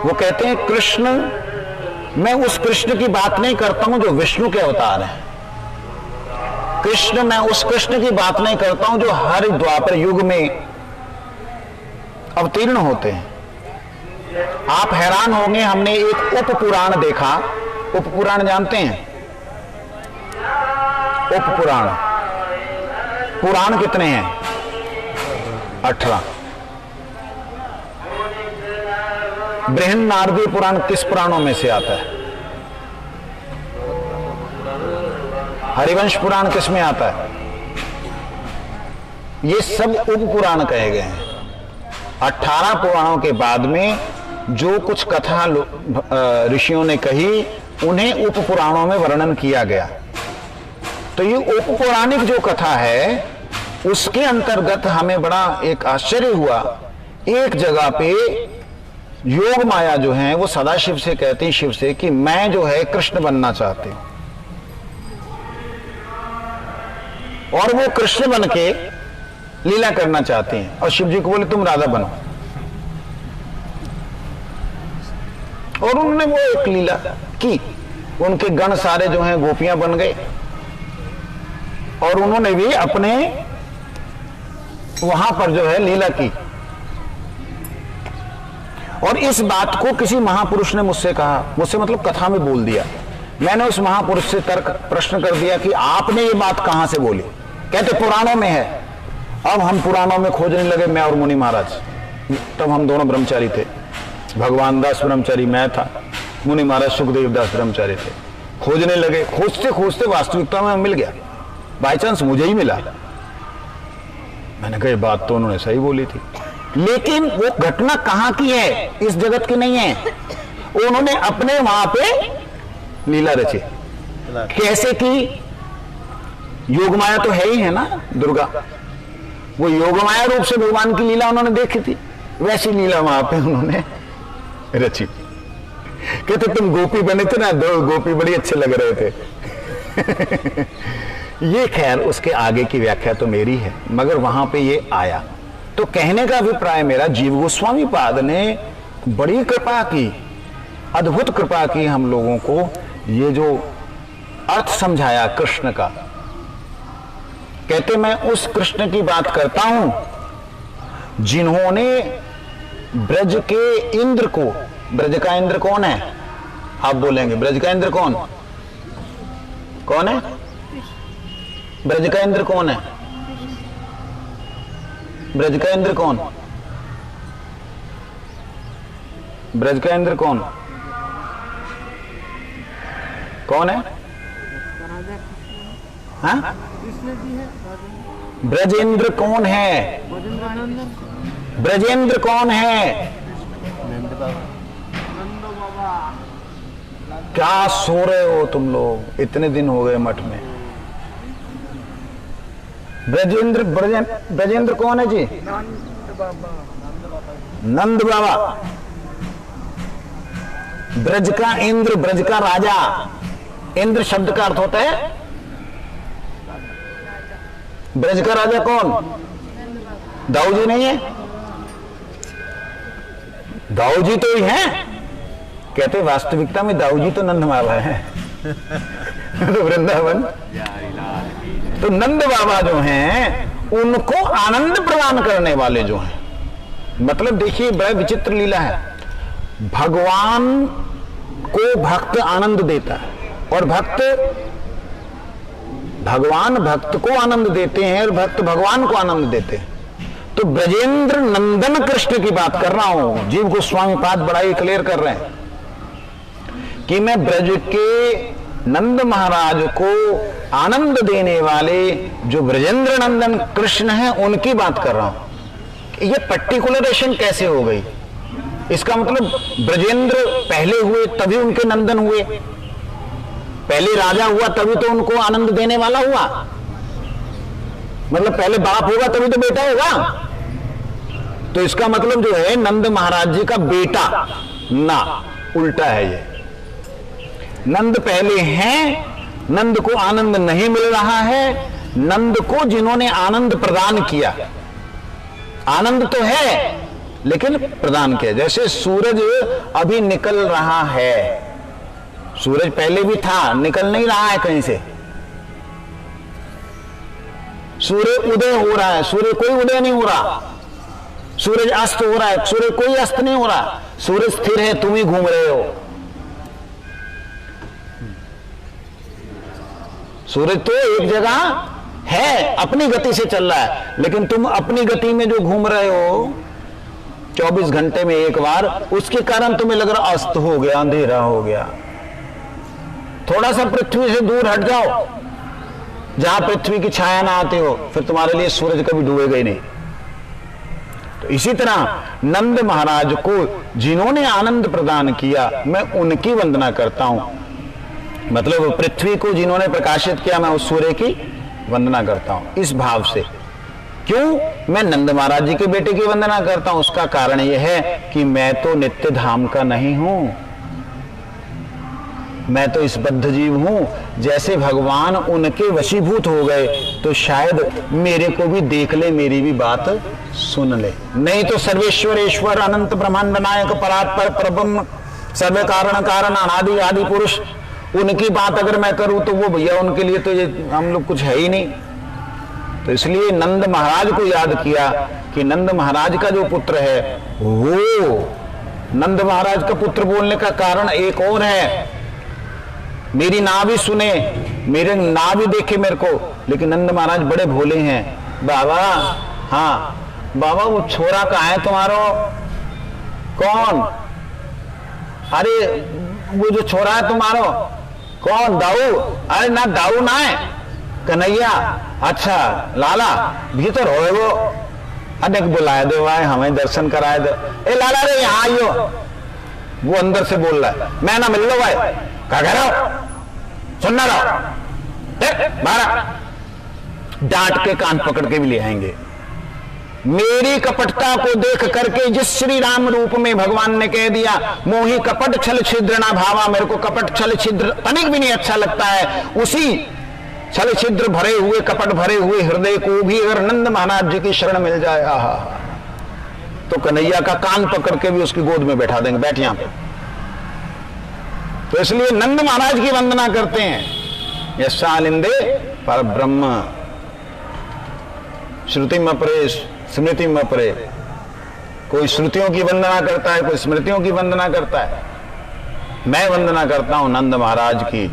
वो कहते हैं कृष्ण, मैं उस कृष्ण की बात नहीं करता हूं जो विष्णु के अवतार हैं। कृष्ण, मैं उस कृष्ण की बात नहीं करता हूं जो हर द्वापर युग में अवतीर्ण होते हैं। आप हैरान होंगे, हमने एक उप पुराण देखा। उप पुराण जानते हैं? उप पुराण, पुराण कितने हैं? 18। बृहन्नारदीय पुराण किस पुराणों में से आता है? हरिवंश पुराण किस में आता है? ये सब उप पुराण कहे गए हैं। 18 पुराणों के बाद में जो कुछ कथा ऋषियों ने कही, उन्हें उप पुराणों में वर्णन किया गया। तो ये उप पौराणिक जो कथा है, उसके अंतर्गत हमें बड़ा एक आश्चर्य हुआ। एक जगह पे योग माया जो है वो सदाशिव से कहती, शिव से, कि मैं जो है कृष्ण बनना चाहती हूं, और वो कृष्ण बन के लीला करना चाहती हैं। और शिव जी को बोले तुम राधा बनो, और उन्होंने वो एक लीला की। उनके गण सारे जो हैं गोपियां बन गए, और उन्होंने भी अपने वहां पर जो है लीला की। और इस बात को किसी महापुरुष ने मुझसे कहा, मुझसे मतलब कथा में बोल दिया। मैंने उस महापुरुष से तर्क प्रश्न कर दिया कि आपने ये बात कहां से बोली? कहते पुराणों में है। अब हम पुराणों में खोजने लगे, मैं और मुनि महाराज। तब हम दोनों ब्रह्मचारी थे। भगवान दास ब्रह्मचारी मैं था, मुनि महाराज सुखदेव दास ब्रह्मचारी थे। खोजने लगे, खोजते खोजते वास्तविकता में मिल गया। बाई चांस मुझे ही मिला। मैंने कहा ये बात तो उन्होंने सही बोली थी, लेकिन वो घटना कहां की है? इस जगत की नहीं है। उन्होंने अपने वहां पे लीला रची। कैसे की? योगमाया तो है ही है ना, दुर्गा। वो योगमाया रूप से भगवान की लीला उन्होंने देखी थी, वैसी लीला वहां पे उन्होंने रची। कहते तुम गोपी बने थे ना, 2 गोपी बड़ी अच्छे लग रहे थे। ये खैर उसके आगे की व्याख्या तो मेरी है, मगर वहां पे ये आया। तो कहने का अभिप्राय मेरा, जीव गोस्वामी पाद ने बड़ी कृपा की, अद्भुत कृपा की हम लोगों को। ये जो अर्थ समझाया कृष्ण का, कहते मैं उस कृष्ण की बात करता हूं जिन्होंने ब्रज के इंद्र को, ब्रज का इंद्र कौन है? आप बोलेंगे ब्रज का इंद्र कौन कौन है? ब्रज का इंद्र कौन है? ब्रज का इंद्र कौन? ब्रज का इंद्र कौन कौन है? हाँ? ब्रजेंद्र कौन है? ब्रजेंद्र कौन है? क्या सो रहे हो तुम लोग? इतने दिन हो गए मठ में। ब्रजेंद्र कौन है जी? नंद बाबा। ब्रज का इंद्र, ब्रज का राजा। इंद्र शब्द का अर्थ होता है ब्रज का राजा कौन? दाऊ जी नहीं है? दाऊ जी तो ही है। कहते वास्तविकता में दाऊ जी तो नंद बाबा है। वृंदावन तो नंद बाबा जो हैं उनको आनंद प्रदान करने वाले जो हैं। मतलब देखिए बड़ा विचित्र लीला है। भगवान को भक्त आनंद देता है, और भगवान भक्त को आनंद देते हैं, और भक्त भगवान को आनंद देते हैं। तो ब्रजेंद्र नंदन कृष्ण की बात कर रहा हूं। जीव गोस्वामी पाद बड़ा ही क्लियर कर रहे हैं। कि मैं ब्रज के नंद महाराज को आनंद देने वाले जो ब्रजेंद्र नंदन कृष्ण हैं उनकी बात कर रहा हूं। ये पर्टिकुलरेशन कैसे हो गई? इसका मतलब ब्रजेंद्र पहले हुए तभी उनके नंदन हुए, पहले राजा हुआ तभी तो उनको आनंद देने वाला हुआ, मतलब पहले बाप होगा तभी तो बेटा होगा। तो इसका मतलब जो है नंद महाराज जी का बेटा ना, उल्टा है ये। नंद पहले हैं, नंद को आनंद नहीं मिल रहा है, नंद को जिन्होंने आनंद प्रदान किया, आनंद तो है लेकिन प्रदान किया। जैसे सूरज अभी निकल रहा है, सूरज पहले भी था, निकल नहीं रहा है कहीं से। सूर्य उदय हो रहा है, सूर्य कोई उदय नहीं हो रहा। सूरज अस्त हो रहा है, सूर्य कोई अस्त नहीं हो रहा। सूरज स्थिर है, तुम ही घूम रहे हो। सूरज तो एक जगह है, अपनी गति से चल रहा है, लेकिन तुम अपनी गति में जो घूम रहे हो 24 घंटे में एक बार, उसके कारण तुम्हें लग रहा अस्त हो गया, अंधेरा हो गया। थोड़ा सा पृथ्वी से दूर हट जाओ, जहां पृथ्वी की छाया ना आती हो, फिर तुम्हारे लिए सूरज कभी डूबेगा ही नहीं। तो इसी तरह नंद महाराज को जिन्होंने आनंद प्रदान किया, मैं उनकी वंदना करता हूं। मतलब पृथ्वी को जिन्होंने प्रकाशित किया, मैं उस सूर्य की वंदना करता हूं इस भाव से। क्यों मैं नंद महाराज जी के बेटे की वंदना करता हूं? उसका कारण यह है कि मैं तो नित्य धाम का नहीं हूं, मैं तो इस बद्ध जीव हूं। जैसे भगवान उनके वशीभूत हो गए, तो शायद मेरे को भी देख ले, मेरी भी बात सुन ले। नहीं तो सर्वेश्वरेश्वर अनंत ब्रह्मांड नायक परात्पर परब्रह्म सर्व कारण कारण अनादि आदि पुरुष, उनकी बात अगर मैं करूं तो वो भैया उनके लिए तो ये हम लोग कुछ है ही नहीं। तो इसलिए नंद महाराज को याद किया कि नंद महाराज का जो पुत्र है, वो नंद महाराज का पुत्र बोलने का कारण एक और है। मेरी ना भी सुने, मेरे ना भी देखे मेरे को, लेकिन नंद महाराज बड़े भोले हैं। बाबा, हाँ बाबा, वो छोरा कहाँ है तुम्हारो? कौन? अरे वो जो छोरा है तुम्हारो, कौन? दाऊ? अरे ना दाऊ ना है, कन्हैया। अच्छा लाला भीतर हो वो, अनेक बुलाए दो, आए हमें दर्शन कराए दो। ए लाला रे यहाँ आइयो। वो अंदर से बोल रहा है, मैं ना मिल लो भाई। क्या कह रहा हो? सुनना रहो, मारा डांट के कान पकड़ के भी ले आएंगे। मेरी कपटता को देख करके जिस श्री राम रूप में भगवान ने कह दिया, मोही कपट छल छिद्र ना भावा, मेरे को कपट छल छिद्र तनिक भी नहीं अच्छा लगता है। उसी छल छिद्र भरे हुए, कपट भरे हुए हृदय को भी अगर नंद महाराज जी की शरण मिल जाए, आहा, तो कन्हैया का कान पकड़ के भी उसकी गोद में बैठा देंगे, बैठ यहां पे। तो इसलिए नंद महाराज की वंदना करते हैं। यशालिंदे पर ब्रह्म श्रुति में परे स्मृति में परे। कोई श्रुतियों की वंदना करता है, कोई स्मृतियों की वंदना करता है। मैं वंदना करता हूं नंद महाराज की,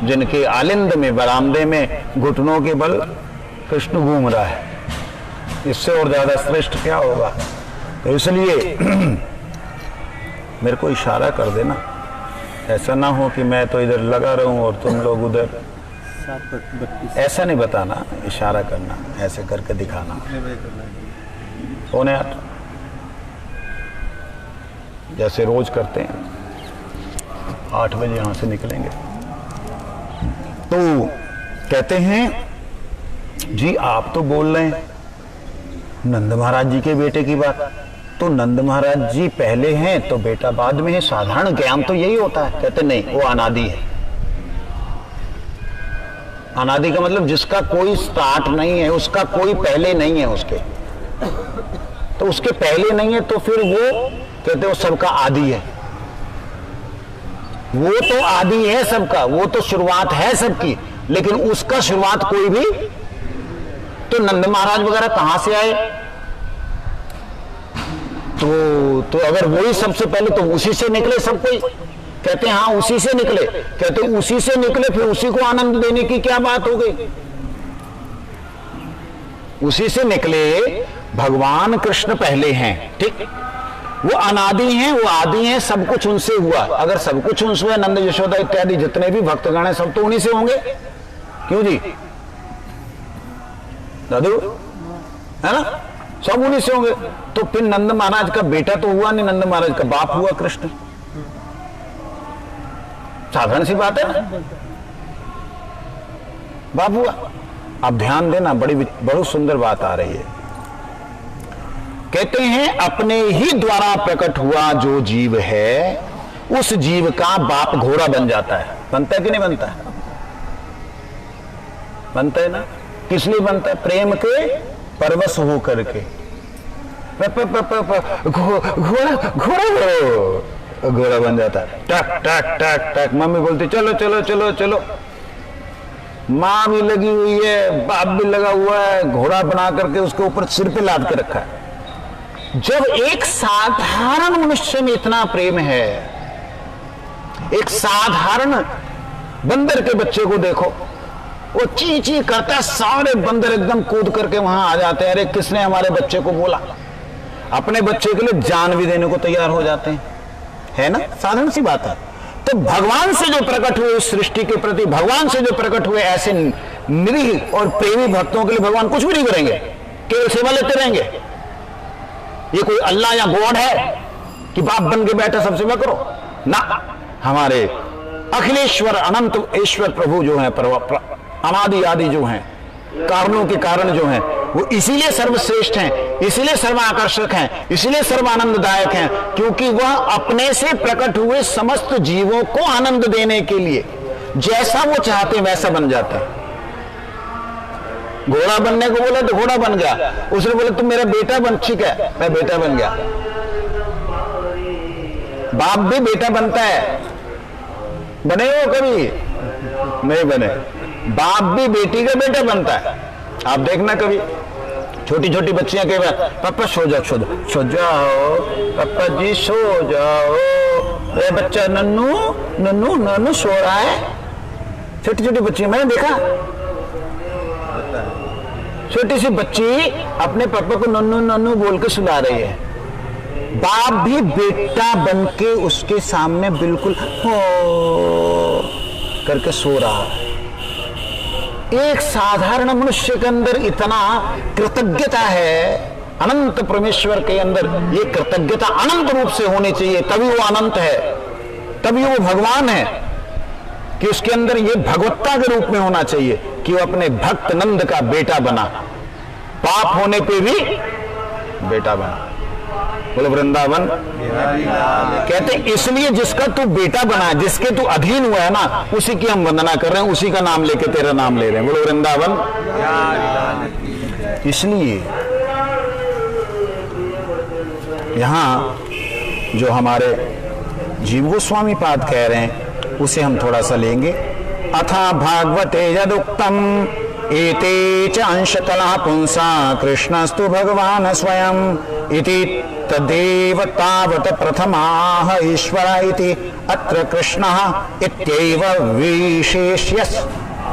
जिनके आलिंद में, बरामदे में घुटनों के बल कृष्ण घूम रहा है। इससे और ज्यादा श्रेष्ठ क्या होगा? तो इसलिए मेरे को इशारा कर देना, ऐसा ना हो कि मैं तो इधर लगा रहूं और तुम लोग उधर। ऐसा नहीं बताना, इशारा करना, ऐसे करके दिखाना। 7:45 जैसे रोज करते हैं। 8 बजे यहां से निकलेंगे। तो कहते हैं जी आप तो बोल रहे हैं नंद महाराज जी के बेटे की बात, तो नंद महाराज जी पहले हैं तो बेटा बाद में है, साधारण ज्ञान तो यही होता है। कहते नहीं, वो अनादि है। अनादि का मतलब जिसका कोई स्टार्ट नहीं है, उसका कोई पहले नहीं है उसके, तो उसके पहले नहीं है तो फिर वो कहते वो सबका आदि है। वो तो आदि है सबका, वो तो शुरुआत है सबकी, लेकिन उसका शुरुआत कोई भी, तो नंद महाराज वगैरह कहां से आए? तो अगर वही सबसे पहले, तो उसी से निकले सब कोई। कहते हैं हाँ उसी से निकले। कहते उसी से निकले, फिर उसी को आनंद देने की क्या बात हो गई? उसी से निकले, भगवान कृष्ण पहले हैं, ठीक, वो अनादि हैं, वो आदि हैं, सब कुछ उनसे हुआ। अगर सब कुछ उनसे हुआ, नंद यशोदा इत्यादि जितने भी भक्तगण हैं सब तो उन्हीं से होंगे, क्यों जी दादू, है ना, सब उन्हीं से होंगे। तो फिर नंद महाराज का बेटा तो हुआ नहीं, नंद महाराज का बाप हुआ कृष्ण। साधारण सी बात है ना, बाप हुआ। अब ध्यान देना, बड़ी सुंदर बात आ रही है। कहते हैं अपने ही द्वारा प्रकट हुआ जो जीव है, उस जीव का बाप घोड़ा बन जाता है। बनता है कि नहीं बनता है? बनता है ना। किस लिए बनता है? प्रेम के परवश हो करके। घोड़ा बन जाता है। टक टक टक टक, मम्मी बोलती चलो चलो चलो चलो, माँ भी लगी हुई है, बाप भी लगा हुआ है, घोड़ा बना करके उसके ऊपर सिर पे लाद के रखा है। जब एक साधारण मनुष्य में इतना प्रेम है, एक साधारण बंदर के बच्चे को देखो, वो ची ची करता है, सारे बंदर एकदम कूद करके वहां आ जाते हैं। अरे किसने हमारे बच्चे को बोला? अपने बच्चे के लिए जान भी देने को तैयार हो जाते हैं, है ना, साधारण सी बात है। तो भगवान से जो प्रकट हुए, उस सृष्टि के प्रति भगवान से जो प्रकट हुए ऐसे निरीह और प्रेमी भक्तों के लिए भगवान कुछ भी नहीं करेंगे, केवल सेवा लेते रहेंगे। ये कोई अल्लाह या गॉड है कि बाप बन के बैठा सब सेवा करो ना। हमारे अखिलेश्वर अनंत ईश्वर प्रभु जो है, अनादि आदि जो हैं, कारणों के कारण जो हैं, वो इसीलिए सर्वश्रेष्ठ हैं, इसीलिए सर्वाकर्षक हैं, इसीलिए सर्वानंददायक हैं, क्योंकि वह अपने से प्रकट हुए समस्त जीवों को आनंद देने के लिए जैसा वो चाहते वैसा बन जाते हैं। घोड़ा बनने को बोला तो घोड़ा बन गया, उसने बोला तुम मेरा बेटा बन, ठीक है मैं बेटा बन गया। बाप भी बेटा बनता है, बने हो कभी? नहीं बने। बाप भी बेटी का बेटा बनता है। आप देखना कभी छोटी छोटी बच्चियां कई बार पापा सो जाओ, सो जाओ पापा जी सो जाओ, अरे बच्चा नन्नू नन्नू नन्नू सो रहा है। छोटी छोटी बच्चियां मैंने देखा, छोटी सी बच्ची अपने पापा को नन्नू नन्नू बोल के सुला रही है। बाप भी बेटा बन के उसके सामने बिल्कुल हो करके सो रहा है। एक साधारण मनुष्य के अंदर इतना कृतज्ञता है, अनंत परमेश्वर के अंदर ये कृतज्ञता अनंत रूप से होनी चाहिए, तभी वो अनंत है, तभी वो भगवान है, कि उसके अंदर ये भगवत्ता के रूप में होना चाहिए कि वो अपने भक्त नंद का बेटा बना, पाप होने पे भी बेटा बना। बोलो वृंदावन। कहते इसलिए जिसका तू बेटा बना, जिसके तू अधीन हुआ है ना, उसी की हम वंदना कर रहे हैं, उसी का नाम लेके तेरा नाम ले रहे हैं। बोलो वृंदावन। इसलिए यहां जो हमारे जीव गोस्वामी पाद कह रहे हैं उसे हम थोड़ा सा लेंगे। अथा भागवते यदुक्तम एते च अंशतलः पुंसा कृष्णस्तु भगवान् स्वयं इति तदेव तावत् प्रथमाः ईश्वर इति अत्र कृष्णः इत्येव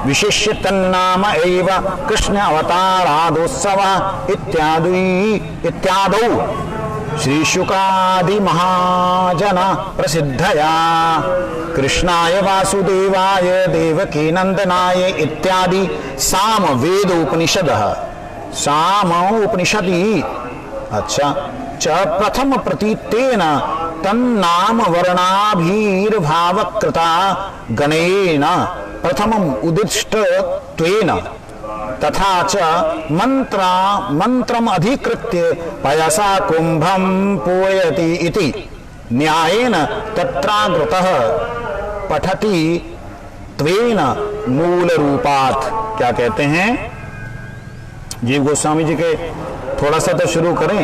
विशेष्य तन्नाम एव कृष्ण अवतारादोत्सवः इत्यादौ श्री शुकादि महाजन प्रसिद्धया कृष्णाय वासुदेवाय देवकी नंदनाय इत्यादि साम वेद उपनिषदः सामोपनिषदि अच्छा च प्रथम प्रतीतेन तन्नाम वर्णाभिर्भावकृता गणेन प्रथमम् उदिष्टत्वेन तथा च मंत्रम अधिकृत्य पयसा कुंभम पूरयति इति न्यायेन तत्राग्रतः पठति त्वेन मूल रूपात्। क्या कहते हैं जीव गोस्वामी जी के? थोड़ा सा तो शुरू करें,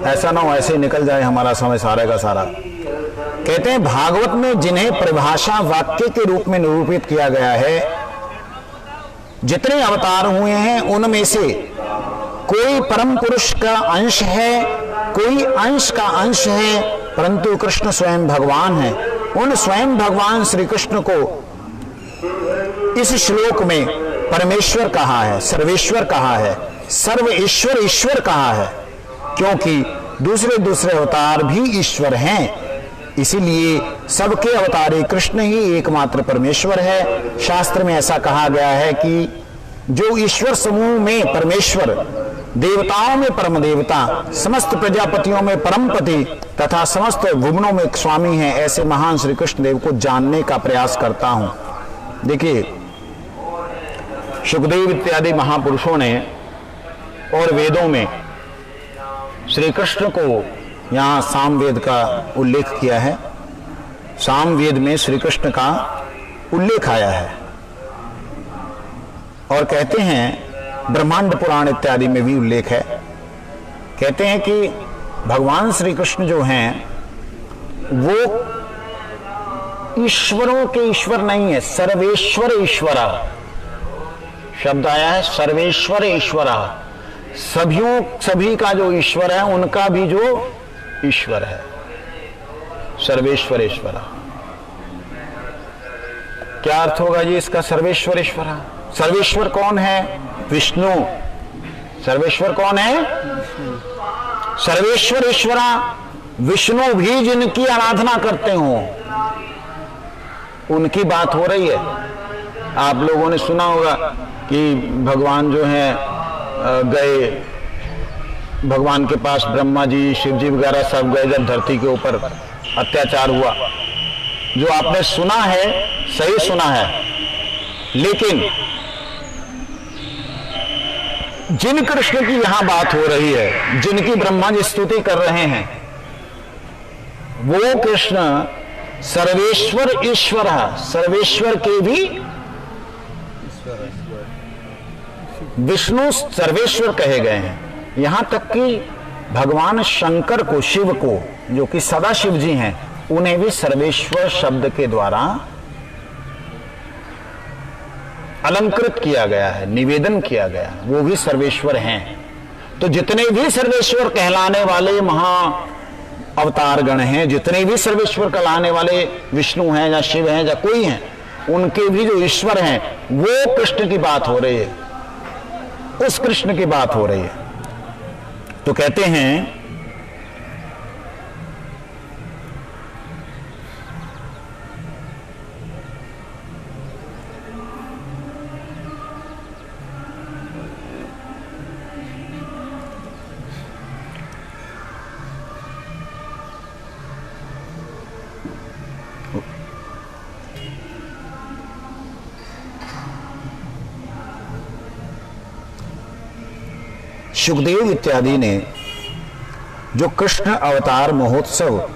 ऐसा ना हो ऐसे निकल जाए हमारा समय सारे का सारा। कहते हैं भागवत में जिन्हें परिभाषा वाक्य के रूप में निरूपित किया गया है, जितने अवतार हुए हैं उनमें से कोई परम पुरुष का अंश है, कोई अंश का अंश है, परंतु कृष्ण स्वयं भगवान है। उन स्वयं भगवान श्री कृष्ण को इस श्लोक में परमेश्वर कहा है, सर्वेश्वर कहा है, सर्व ईश्वर ईश्वर कहा है, क्योंकि दूसरे दूसरे अवतार भी ईश्वर हैं। इसीलिए सबके अवतारी कृष्ण ही एकमात्र परमेश्वर है। शास्त्र में ऐसा कहा गया है कि जो ईश्वर समूह में परमेश्वर, देवताओं में परम देवता, समस्त प्रजापतियों में परमपति तथा समस्त भुवनों में स्वामी हैं, ऐसे महान श्री कृष्ण देव को जानने का प्रयास करता हूं। देखिए, सुखदेव इत्यादि महापुरुषों ने और वेदों में श्री कृष्ण को यहां सामवेद का उल्लेख किया है। सामवेद में श्री कृष्ण का उल्लेख आया है और कहते हैं, ब्रह्मांड पुराण इत्यादि में भी उल्लेख है। कहते हैं कि भगवान श्री कृष्ण जो हैं वो ईश्वरों के ईश्वर नहीं है, सर्वेश्वर ईश्वरा शब्द आया है। सर्वेश्वर ईश्वरा, सभी का जो ईश्वर है उनका भी जो ईश्वर है, सर्वेश्वर ईश्वरा। क्या अर्थ होगा जी इसका, सर्वेश्वर ईश्वरा? सर्वेश्वर कौन है? विष्णु। सर्वेश्वर कौन है? सर्वेश्वर ईश्वरा। विष्णु भी जिनकी आराधना करते हो उनकी बात हो रही है। आप लोगों ने सुना होगा कि भगवान जो है गए, भगवान के पास ब्रह्मा जी, शिव जी वगैरह सब गए जब धरती के ऊपर अत्याचार हुआ। जो आपने सुना है सही सुना है, लेकिन जिन कृष्ण की यहां बात हो रही है, जिनकी ब्रह्मा जी स्तुति कर रहे हैं, वो कृष्ण सर्वेश्वर ईश्वर है। सर्वेश्वर के भी विष्णु सर्वेश्वर कहे गए हैं। यहां तक कि भगवान शंकर को, शिव को, जो कि सदा शिव जी हैं, उन्हें भी सर्वेश्वर शब्द के द्वारा अलंकृत किया गया है, निवेदन किया गया। वो भी सर्वेश्वर हैं। तो जितने भी सर्वेश्वर कहलाने वाले महा अवतार गण हैं, जितने भी सर्वेश्वर कहलाने वाले विष्णु हैं या शिव हैं या कोई हैं, उनके भी जो ईश्वर हैं वो कृष्ण की बात हो रही है, उस कृष्ण की बात हो रही है। तो कहते हैं सुखदेव इत्यादि ने जो कृष्ण अवतार महोत्सव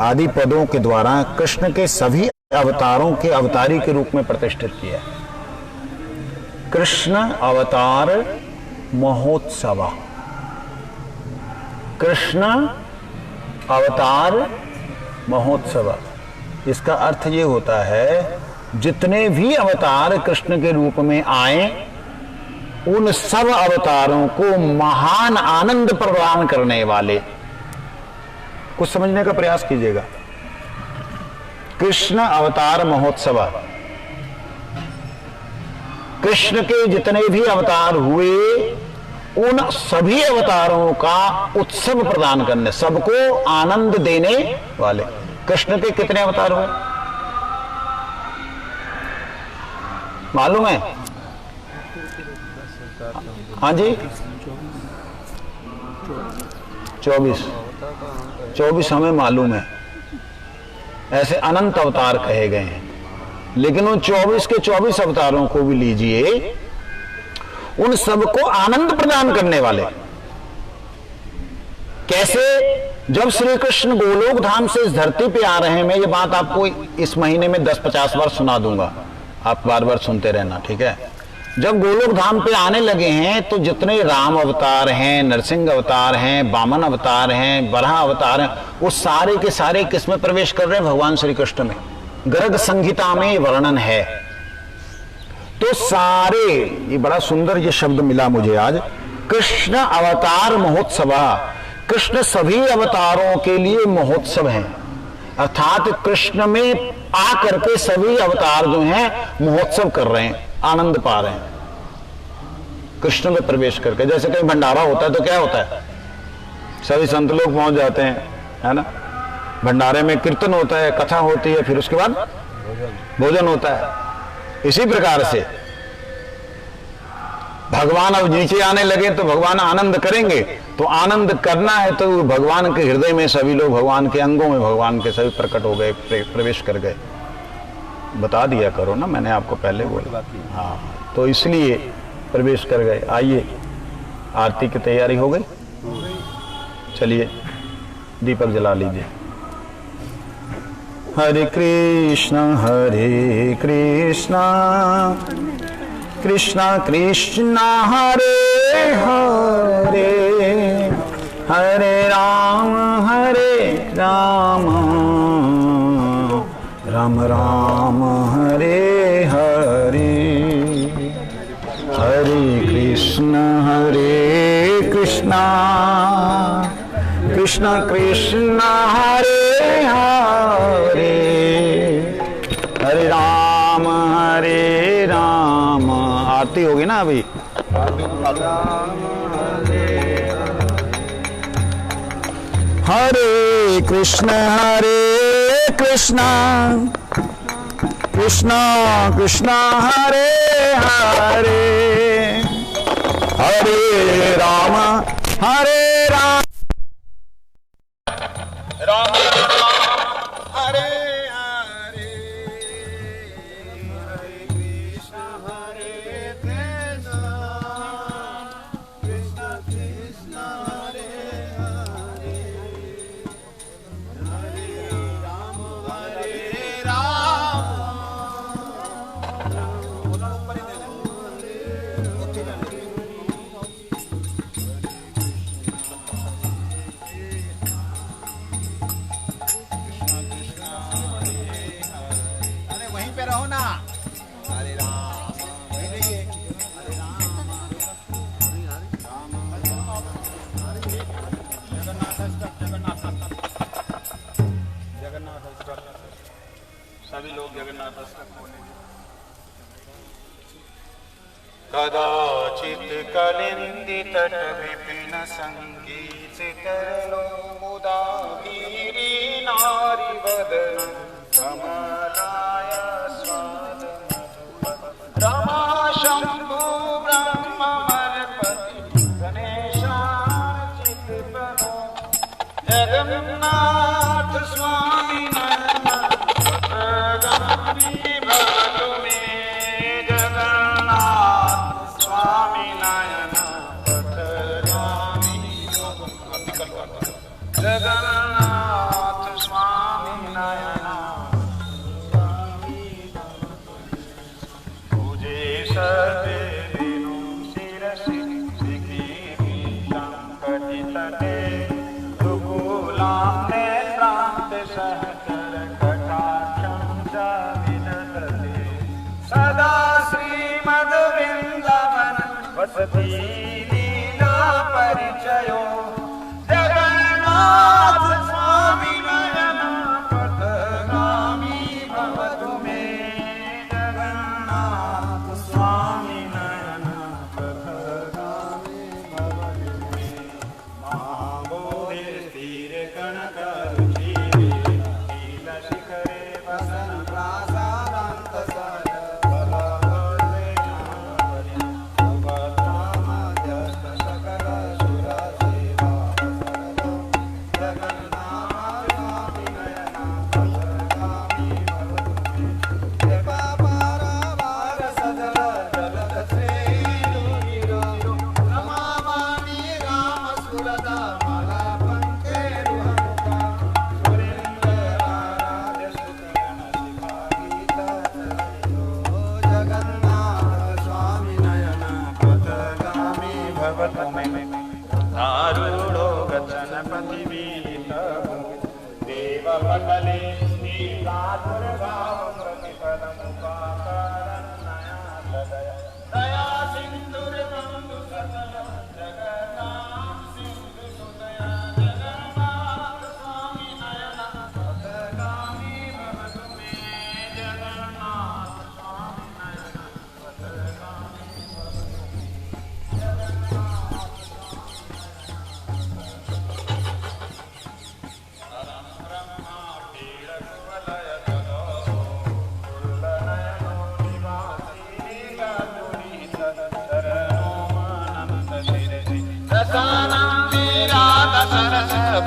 आदि पदों के द्वारा कृष्ण के सभी अवतारों के अवतारी के रूप में प्रतिष्ठित किया। कृष्ण अवतार महोत्सव, कृष्ण अवतार महोत्सव, इसका अर्थ ये होता है जितने भी अवतार कृष्ण के रूप में आए उन सब अवतारों को महान आनंद प्रदान करने वाले। कुछ समझने का प्रयास कीजिएगा। कृष्ण अवतार महोत्सव, कृष्ण के जितने भी अवतार हुए उन सभी अवतारों का उत्सव प्रदान करने, सबको आनंद देने वाले। कृष्ण के कितने अवतार हुए मालूम है? हाँ जी, 24 हमें मालूम है। ऐसे अनंत अवतार कहे गए हैं, लेकिन उन 24 के 24 अवतारों को भी लीजिए, उन सबको आनंद प्रदान करने वाले। कैसे? जब श्री कृष्ण गोलोक धाम से इस धरती पे आ रहे हैं, मैं ये बात आपको इस महीने में 10-50 बार सुना दूंगा, आप बार बार सुनते रहना, ठीक है? जब गोलोक धाम पे आने लगे हैं तो जितने राम अवतार हैं, नरसिंह अवतार हैं, वामन अवतार हैं, वराह अवतार हैं, वो सारे के सारे किस में प्रवेश कर रहे हैं? भगवान श्री कृष्ण में। गर्ग संहिता में वर्णन है। तो सारे, ये बड़ा सुंदर ये शब्द मिला मुझे आज, कृष्ण अवतार महोत्सव। कृष्ण सभी अवतारों के लिए महोत्सव है, अर्थात कृष्ण में आकर के सभी अवतार जो हैं महोत्सव कर रहे हैं, आनंद पा रहे हैं कृष्ण में प्रवेश करके। जैसे कहीं भंडारा होता है तो क्या होता है? सभी संत लोग पहुंच जाते हैं, है ना। भंडारे में कीर्तन होता है, कथा होती है, फिर उसके बाद भोजन होता है। इसी प्रकार से भगवान अब नीचे आने लगे तो भगवान आनंद करेंगे, तो आनंद करना है तो भगवान के हृदय में सभी लोग भगवान के अंगों में भगवान के सभी प्रकट हो गए, प्रवेश कर गए। बता दिया करो ना, मैंने आपको पहले बोला। हाँ, तो इसलिए प्रवेश कर गए। आइए, आरती की तैयारी हो गई, चलिए दीपक जला लीजिए। हरे कृष्णा कृष्णा कृष्णा हरे हरे, हरे राम राम राम हरे हरे, हरे कृष्णा कृष्णा कृष्णा हरे हरे, हरे राम आरती होगी ना अभी। हरे कृष्णा कृष्णा कृष्णा हरे हरे, हरे राम राम हरे हरे, हरे कृष्णा कृष्णा कृष्णा हरे हरे, हरे राम रहो ना। हरे राम, वहीं रहिए। हरे राम, जगन्नाथ सभी लोग जगन्नाथ बोले। कदाचित कलिंदी तट विपिन संगीत मुदा वीरी नारी वदन कमलाय स्वाद रमा शंभु ब्रह्ममर्पति गणेशार्चित बनो जगन्नाथ स्वामी नयनगामी भवतु मे, जगन्नाथ स्वामी नयन पथगामी, जगन्नाथ स्वामी नयन सदा श्रीमद्वृंदावन वसति लीला परिचयो, जगन्नाथ स्वामी नयन पथगामी भवतु मे, जगन्नाथ स्वामी नयन पथगामी भवतु मे। महाबोधि स्थिर कनकरुचिरे नीलशिखरे वसन प्रासादान्त सर आरूढ़ो गचनपतिवीत देवपटले नीलाधुर्भाव प्रतिपदमुपाकरन्नया तदया दया सिन्धुर्बन्धु सकल जगन्नाथ सिन्धु सुदया, जगन्नाथ स्वामी नयन पथगामी भवतु मे, जगन्नाथ स्वामी नयन पथगामी भवतु मे, जगन्नाथ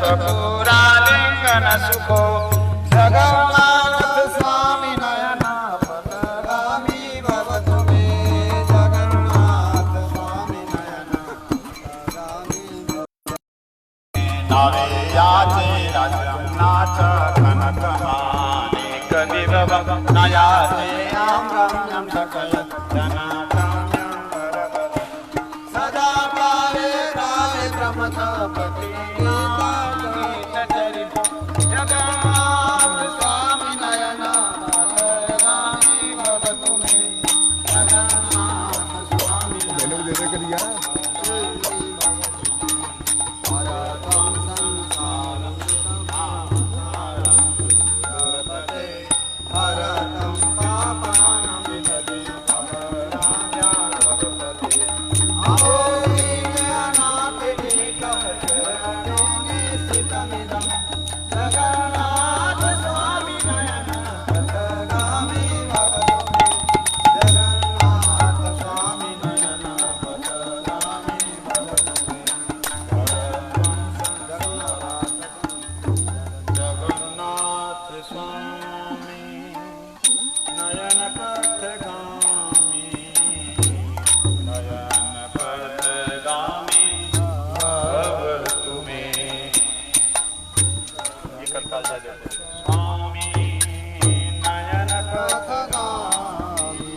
कपूरा लिंगन सुखो जगन्नाथ स्वामी नयना पथगामी भवतु मे जगन्नाथ स्वामी नयना पथगामी नावे याचे राजनाथ कनक मानिक विभव नयाचे आम्रम्यं सकल जनाकाम्यं वरद सदा पावे काले प्रमथपति जगन्नाथ स्वामी नयना पथगामी भवतु मे जगन्नाथ स्वामी मैंने भी दे दिया भारतं संसारं भारतं पापानां विदधे भवराज्ञावपते अहोहि ज्ञानातिनिकचरणे स्थितमिदं जगन्नाथ स्वामी नयना पथगामी भवतु मे जगन्नाथ स्वामी नयना पथगामी भवतु मे जगन्नाथ स्वामी नयन पथगामी भवतु मे ये करता जा स्वामी नयन पथगामी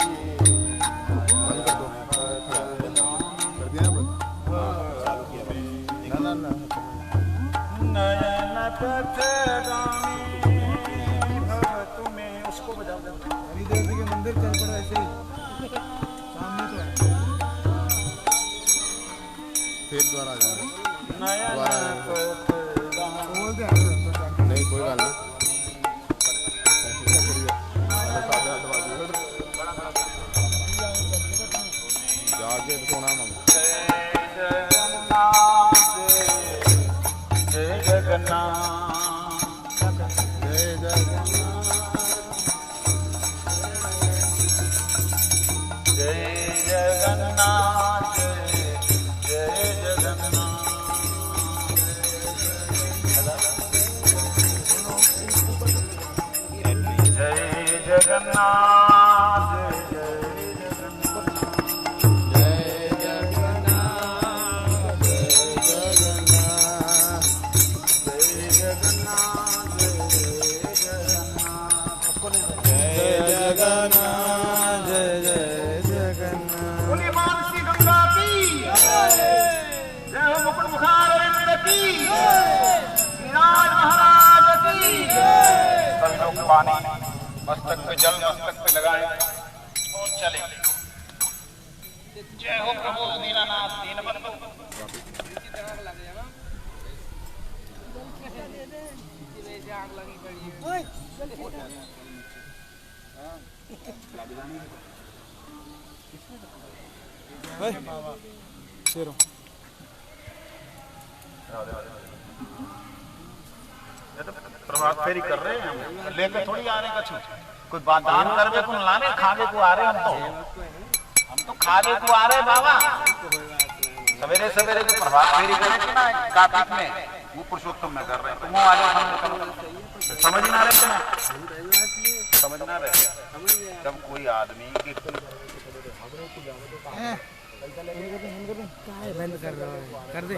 नयन पथगामी भवतु मे उसको बजाओ हरिदेव जी के मंदिर चल पड़ा ऐसे ही सामने तो है फिर द्वारा आ जाए नयन पथगामी बोलते हैं नहीं कोई बात नहीं जाके सोना मम जय जगन्नाथ जय जगन्नाथ जय जगन्नाथ जय जगन्नाथ जय जगन्नाथ बोलिए मानसी गंगा की जय हो मुकुट मुखारविंद की विराज महाराज की सभी लोग पानी मस्तक पे जल मस्तक पे लगाए और चले जय हो प्रभु दीनानाथ दीनबंधु शेरों प्रभात फेरी कर रहे हैं हम लेके थोड़ी आ रहे कछु कोई बात दान करवे को लाने खावे को आ रहे हम तो खावे को आ रहे बाबा सवेरे सवेरे जो प्रभात फेरी करे थे ना कार्तिक में वो पुरुषोत्तम में कर रहे हैं तुम आ जाओ समझ ना रहे थे समझ ना रहे जब कोई आदमी बंद कर रहा है कर दे